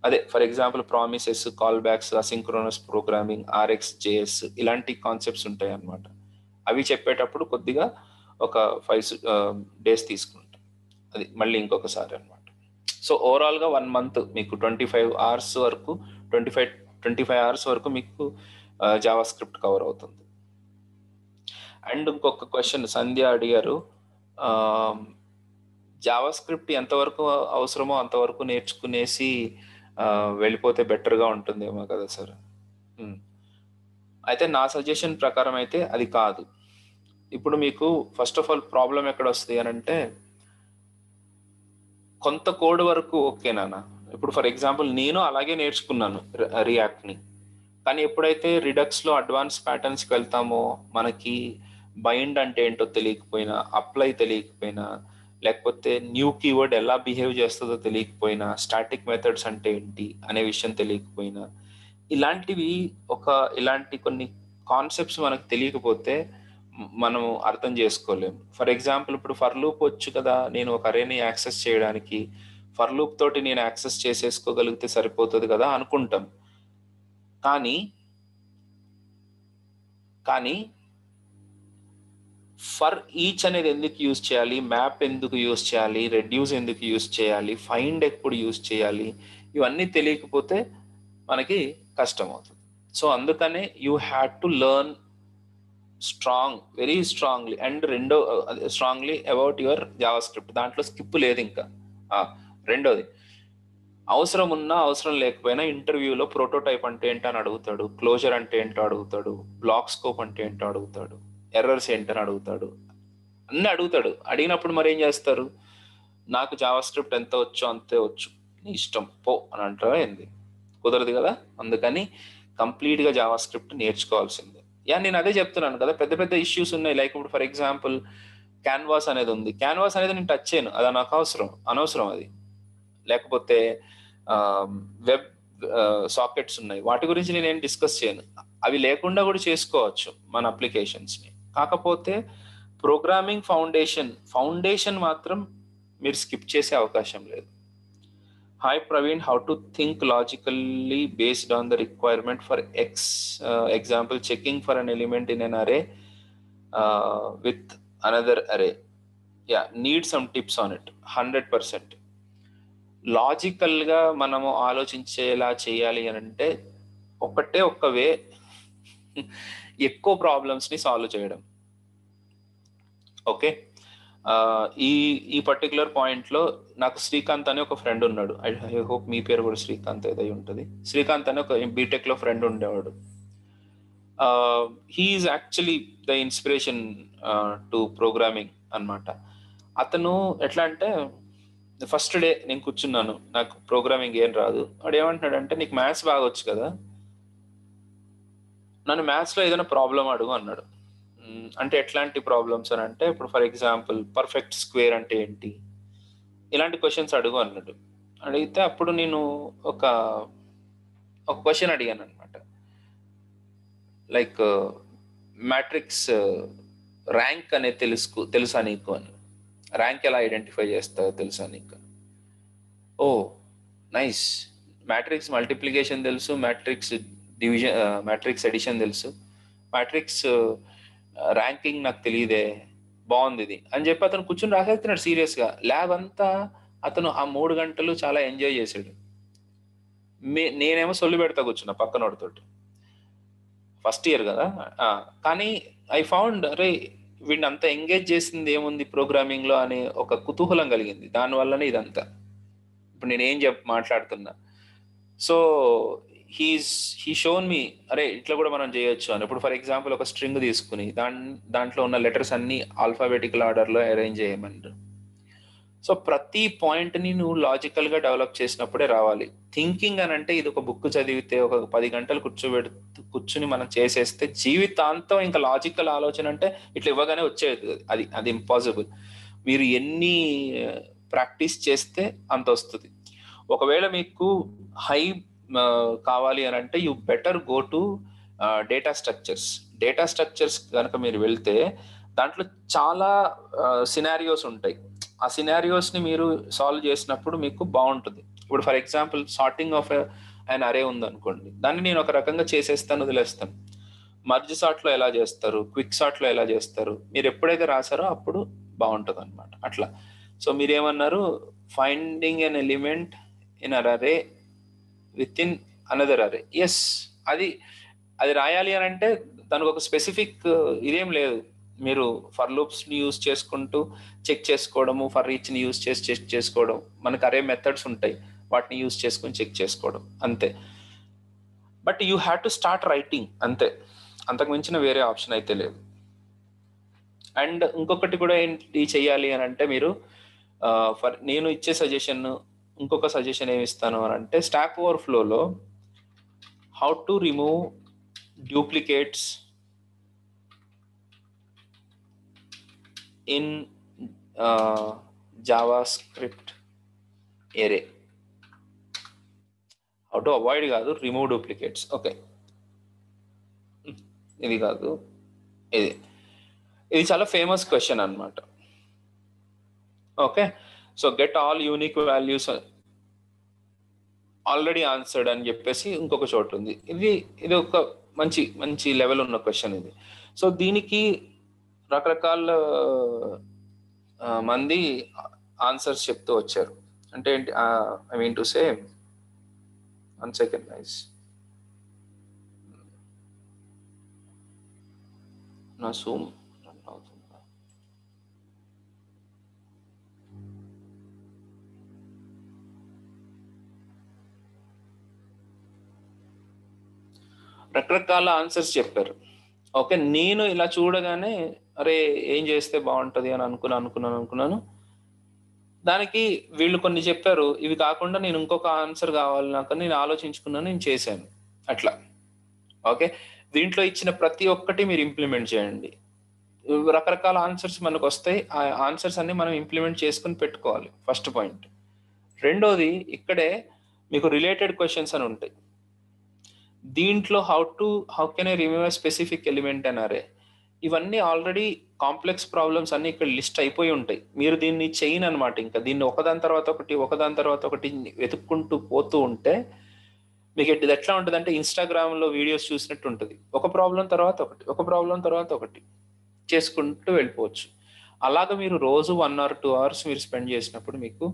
అదే for example promises, call backs, asynchronous programming, RxJS ఇలాంటి కాన్సెప్ట్స్ ఉంటాయి అన్నమాట. అవి చెప్పేటప్పుడు కొద్దిగా ఒక 5 days తీసుకుంటాం, అది మళ్ళీ ఇంకొకసారి అనమాట. సో ఓవరాల్గా 1 month మీకు 25 hours వరకు 25 hours వరకు మీకు జావా స్క్రిప్ట్ కవర్ అవుతుంది. అండ్ ఇంకొక క్వశ్చన్ సంధ్య అడిగారు, జావా స్క్రిప్ట్ ఎంతవరకు అవసరమో అంతవరకు నేర్చుకునేసి వెళ్ళిపోతే బెటర్గా ఉంటుందేమో కదా సార్. అయితే నా సజెషన్ ప్రకారం అయితే అది కాదు. ఇప్పుడు మీకు ఫస్ట్ ఆఫ్ ఆల్ ప్రాబ్లం ఎక్కడ వస్తుంది అని అంటే, కొంత కోడ్ వరకు ఓకేనా. ఇప్పుడు ఫర్ ఎగ్జాంపుల్ నేను అలాగే నేర్చుకున్నాను రియాక్ట్ని, కానీ ఎప్పుడైతే రిడక్స్లో అడ్వాన్స్ ప్యాటర్న్స్కి వెళ్తామో మనకి బైండ్ అంటే ఏంటో తెలియకపోయినా, అప్లై తెలియకపోయినా, లేకపోతే న్యూ కీవర్డ్ ఎలా బిహేవ్ చేస్తుందో తెలియకపోయినా, స్టాటిక్ మెథడ్స్ అంటే ఏంటి అనే విషయం తెలియకపోయినా, ఇలాంటి కొన్ని కాన్సెప్ట్స్ మనకు తెలియకపోతే మనం అర్థం చేసుకోలేము. ఫర్ ఎగ్జాంపుల్ ఇప్పుడు ఫర్ లూప్ వచ్చు కదా, నేను ఒక అరేని యాక్సెస్ చేయడానికి ఫర్ లూప్ తోటి నేను యాక్సెస్ చేసేసుకోగలిగితే సరిపోతుంది కదా అనుకుంటాం. కానీ కానీ ఫర్ ఈచ్ అనేది ఎందుకు యూజ్ చేయాలి, మ్యాప్ ఎందుకు యూజ్ చేయాలి, రెడ్యూస్ ఎందుకు యూజ్ చేయాలి, ఫైండ్ ఎప్పుడు యూజ్ చేయాలి, ఇవన్నీ తెలియకపోతే మనకి కష్టం అవుతుంది. సో అందుకనే you had to learn very strongly and strongly about your Java script. దాంట్లో స్కిప్ లేదు ఇంకా. రెండోది, అవసరం ఉన్నా అవసరం లేకపోయినా ఇంటర్వ్యూలో ప్రోటోటైప్ అంటే ఏంటని అడుగుతాడు, క్లోజర్ అంటే ఏంటో అడుగుతాడు, బ్లాక్ స్కోప్ అంటే ఏంటో అడుగుతాడు, ఎర్రర్స్ ఏంటని అడుగుతాడు, అన్నీ అడుగుతాడు. అడిగినప్పుడు మరి ఏం చేస్తారు, నాకు జావా స్క్రిప్ట్ ఎంత వచ్చో అంతే వచ్చు, నీ ఇష్టం పో అని అంటారా ఏంది? కుదరదు కదా. అందుకని కంప్లీట్గా జావా స్క్రిప్ట్ నేర్చుకోవాల్సిందే. నేను అదే చెప్తున్నాను కదా, పెద్ద పెద్ద ఇష్యూస్ ఉన్నాయి. లైక్ ఇప్పుడు ఫర్ ఎగ్జాంపుల్ క్యాన్వాస్ అనేది ఉంది. క్యాన్వాస్ అనేది నేను టచ్ చేయను, అది నాకు అనవసరం అది. లేకపోతే వెబ్ సాకెట్స్ ఉన్నాయి, వాటి గురించి నేనేం డిస్కస్ చేయను. అవి లేకుండా కూడా చేసుకోవచ్చు మన అప్లికేషన్స్ని. కాకపోతే ప్రోగ్రామింగ్ ఫౌండేషన్ మాత్రం మీరు స్కిప్ చేసే అవకాశం లేదు. Hi Praveen, how to think logically based on the requirement for example checking for an element in an array with another అరే. Need some tips on it. 100%. లాజికల్గా మనము ఆలోచించేలా చేయాలి అని అంటే ఒక్క వే, ఎక్కువ ప్రాబ్లమ్స్ని సాల్వ్ చేయడం. ఓకే, ఈ పర్టికులర్ పాయింట్లో నాకు శ్రీకాంత్ అనే ఒక ఫ్రెండ్ ఉన్నాడు. ఐ హోప్ మీ పేరు కూడా శ్రీకాంత్ ఏదై ఉంటుంది. శ్రీకాంత్ అనే ఒక బీటెక్లో ఫ్రెండ్ ఉండేవాడు. He's actually the inspiration to programming అన్నమాట. అతను ఎట్లా అంటే, ఫస్ట్ డే నేను కూర్చున్నాను, నాకు ప్రోగ్రామింగ్ ఏం రాదు. వాడు ఏమంటున్నాడంటే, నీకు మ్యాథ్స్ బాగా వచ్చు కదా, నన్ను మ్యాథ్స్లో ఏదైనా ప్రాబ్లం అడుగు అన్నాడు. అంటే ఎట్లాంటి ప్రాబ్లమ్స్ అని అంటే, ఇప్పుడు ఫర్ ఎగ్జాంపుల్ పర్ఫెక్ట్ స్క్వేర్ అంటే ఏంటి, ఇలాంటి క్వశ్చన్స్ అడుగు అన్నాడు. అడిగితే అప్పుడు నేను ఒక క్వశ్చన్ అడిగాను అనమాట. లైక్ మ్యాట్రిక్స్ ర్యాంక్ అనేది తెలుసా నీకు అని. ర్యాంక్ ఎలా ఐడెంటిఫై చేస్తావో తెలుసా నీకు? ఓ నైస్, మ్యాట్రిక్స్ మల్టిప్లికేషన్ తెలుసు, మ్యాట్రిక్స్ డివిజన్, మ్యాట్రిక్స్ ఎడిషన్ తెలుసు, మ్యాట్రిక్స్ ర్యాంకింగ్ నాకు తెలియదే, బాగుంది ఇది అని చెప్పి అతను కూర్చొని రాసేస్తున్నాడు సీరియస్గా. ల్యాబ్ అంతా అతను ఆ 3 గంటలు చాలా ఎంజాయ్ చేశాడు. నేనేమో సొల్లు పెడతా కూర్చున్నా పక్కనోడితోటి. ఫస్ట్ ఇయర్ కదా. కానీ ఐ ఫౌండ్, అరే వీడిని అంతా ఎంగేజ్ చేసింది ఏముంది ప్రోగ్రామింగ్లో అనే ఒక కుతూహలం కలిగింది. దానివల్లనే ఇదంతా ఇప్పుడు నేనేం మాట్లాడుతున్నా. సో హీ షోన్ మీ, అరే ఇట్లా కూడా మనం చేయొచ్చు అని. ఇప్పుడు ఫర్ ఎగ్జాంపుల్ ఒక స్ట్రింగ్ తీసుకుని దాంట్లో ఉన్న లెటర్స్ అన్ని ఆల్ఫాబెటికల్ ఆర్డర్లో అరేంజ్ చేయమంటారు. సో ప్రతి పాయింట్ని నువ్వు లాజికల్గా డెవలప్ చేసినప్పుడే రావాలి. థింకింగ్ అని అంటే ఇది ఒక బుక్ చదివితే ఒక 10 గంటలు కూర్చుని మనం చేసేస్తే జీవితాంతం ఇంకా లాజికల్ ఆలోచన అంటే ఇట్లా ఇవ్వగానే వచ్చేది, అది ఇంపాసిబుల్. మీరు ఎన్ని ప్రాక్టీస్ చేస్తే అంత వస్తుంది. ఒకవేళ మీకు హై కావాలి అని అంటే you better go to data structures కనుక మీరు వెళ్తే దాంట్లో చాలా సినారియోస్ ఉంటాయి. ఆ సినారియోస్ని మీరు సాల్వ్ చేసినప్పుడు మీకు బాగుంటుంది. ఇప్పుడు ఫర్ ఎగ్జాంపుల్ సార్టింగ్ ఆఫ్ అన్ అరే ఉందనుకోండి, దాన్ని నేను ఒక రకంగా చేసేస్తాను, వదిలేస్తాను. మర్జ్ సార్ట్లో ఎలా చేస్తారు, క్విక్ సార్ట్లో ఎలా చేస్తారు, మీరు ఎప్పుడైతే రాసారో అప్పుడు బాగుంటుంది అనమాట. అట్లా. సో మీరేమన్నారు, finding an element in an array within another array. Yes, అది రాయాలి అని అంటే దానికి ఒక స్పెసిఫిక్ ఇదేం లేదు. మీరు ఫర్ లూప్స్ని యూజ్ చేసుకుంటూ చెక్ చేసుకోవడము, ఫర్ ఈచ్ని యూజ్ చేసి చెక్ చేసుకోవడం, మనకు అరే మెథడ్స్ ఉంటాయి, వాటిని యూజ్ చేసుకుని చెక్ చేసుకోవడం అంతే. But you have to start writing అంతే, అంతకు మించిన వేరే ఆప్షన్ అయితే లేదు. అండ్ ఇంకొకటి కూడా ఏంటి చెయ్యాలి అని అంటే, మీరు నేను ఇచ్చే సజెషన్, ఇంకొక సజెషన్ ఏమి ఇస్తాను అని అంటే, స్టాక్ ఓవర్ఫ్లోలో how to remove duplicates in JavaScript array. How to avoid కాదు, remove duplicates. ఓకే, ఇది కాదు, ఇది చాలా ఫేమస్ క్వశ్చన్ అన్నమాట. Okay, so get all unique values already answered అని చెప్పేసి ఇంకొక చోటు ఉంది. ఇది ఒక మంచి మంచి లెవెల్ ఉన్న క్వశ్చన్ ఇది. సో దీనికి రకరకాల మంది ఆన్సర్స్ చెప్తూ వచ్చారు. అంటే ఏంటి, I mean to say, 1 second guys, నా జూమ్ రన్ అవుతుందా? రకరకాల ఆన్సర్స్ చెప్పారు. ఓకే, నేను ఇలా చూడగానే అరే ఏం చేస్తే బాగుంటుంది అని అనుకున్నాను. దానికి వీళ్ళు కొన్ని చెప్పారు, ఇవి కాకుండా నేను ఇంకొక ఆన్సర్ కావాలి నాకు, నేను ఆలోచించుకున్నాను, నేను చేశాను అట్లా. ఓకే, దీంట్లో ఇచ్చిన ప్రతి ఒక్కటి మీరు ఇంప్లిమెంట్ చేయండి. రకరకాల ఆన్సర్స్ మనకు వస్తాయి, ఆ ఆన్సర్స్ అన్ని మనం ఇంప్లిమెంట్ చేసుకుని పెట్టుకోవాలి, ఫస్ట్ పాయింట్. రెండోది, ఇక్కడే మీకు రిలేటెడ్ క్వశ్చన్స్ అని ఉంటాయి. దీంట్లో how can I remove specific element and అరే, ఇవన్నీ ఆల్రెడీ కాంప్లెక్స్ ప్రాబ్లమ్స్ అన్ని ఇక్కడ లిస్ట్ అయిపోయి ఉంటాయి. మీరు దీన్ని చేయను అనమాట. ఇంకా దీన్ని ఒకదాని తర్వాత ఒకటి వెతుక్కుంటూ పోతూ ఉంటే మీకు ఇది ఎట్లా ఉంటుంది అంటే ఇన్స్టాగ్రామ్లో వీడియోస్ చూసినట్టు ఉంటుంది. ఒక ప్రాబ్లం తర్వాత ఒకటి చేసుకుంటూ వెళ్ళిపోవచ్చు. అలాగా మీరు రోజు 1 or 2 hours మీరు స్పెండ్ చేసినప్పుడు మీకు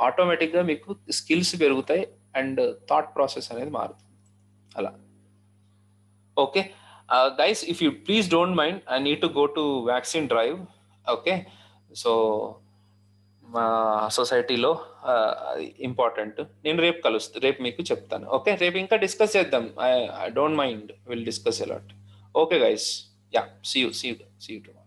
ఆటోమేటిక్గా మీకు స్కిల్స్ పెరుగుతాయి అండ్ థాట్ ప్రాసెస్ అనేది మారుతుంది అలా. Okay guys, if you please don't mind, I need to go to vaccine drive. Okay, so మా సొసైటీలో ఇంపార్టెంట్. నేను రేపు మీకు చెప్తాను. ఓకే, రేపు ఇంకా డిస్కస్ చేద్దాం. I don't mind, will discuss a lot. Okay guys, yeah, see you tomorrow.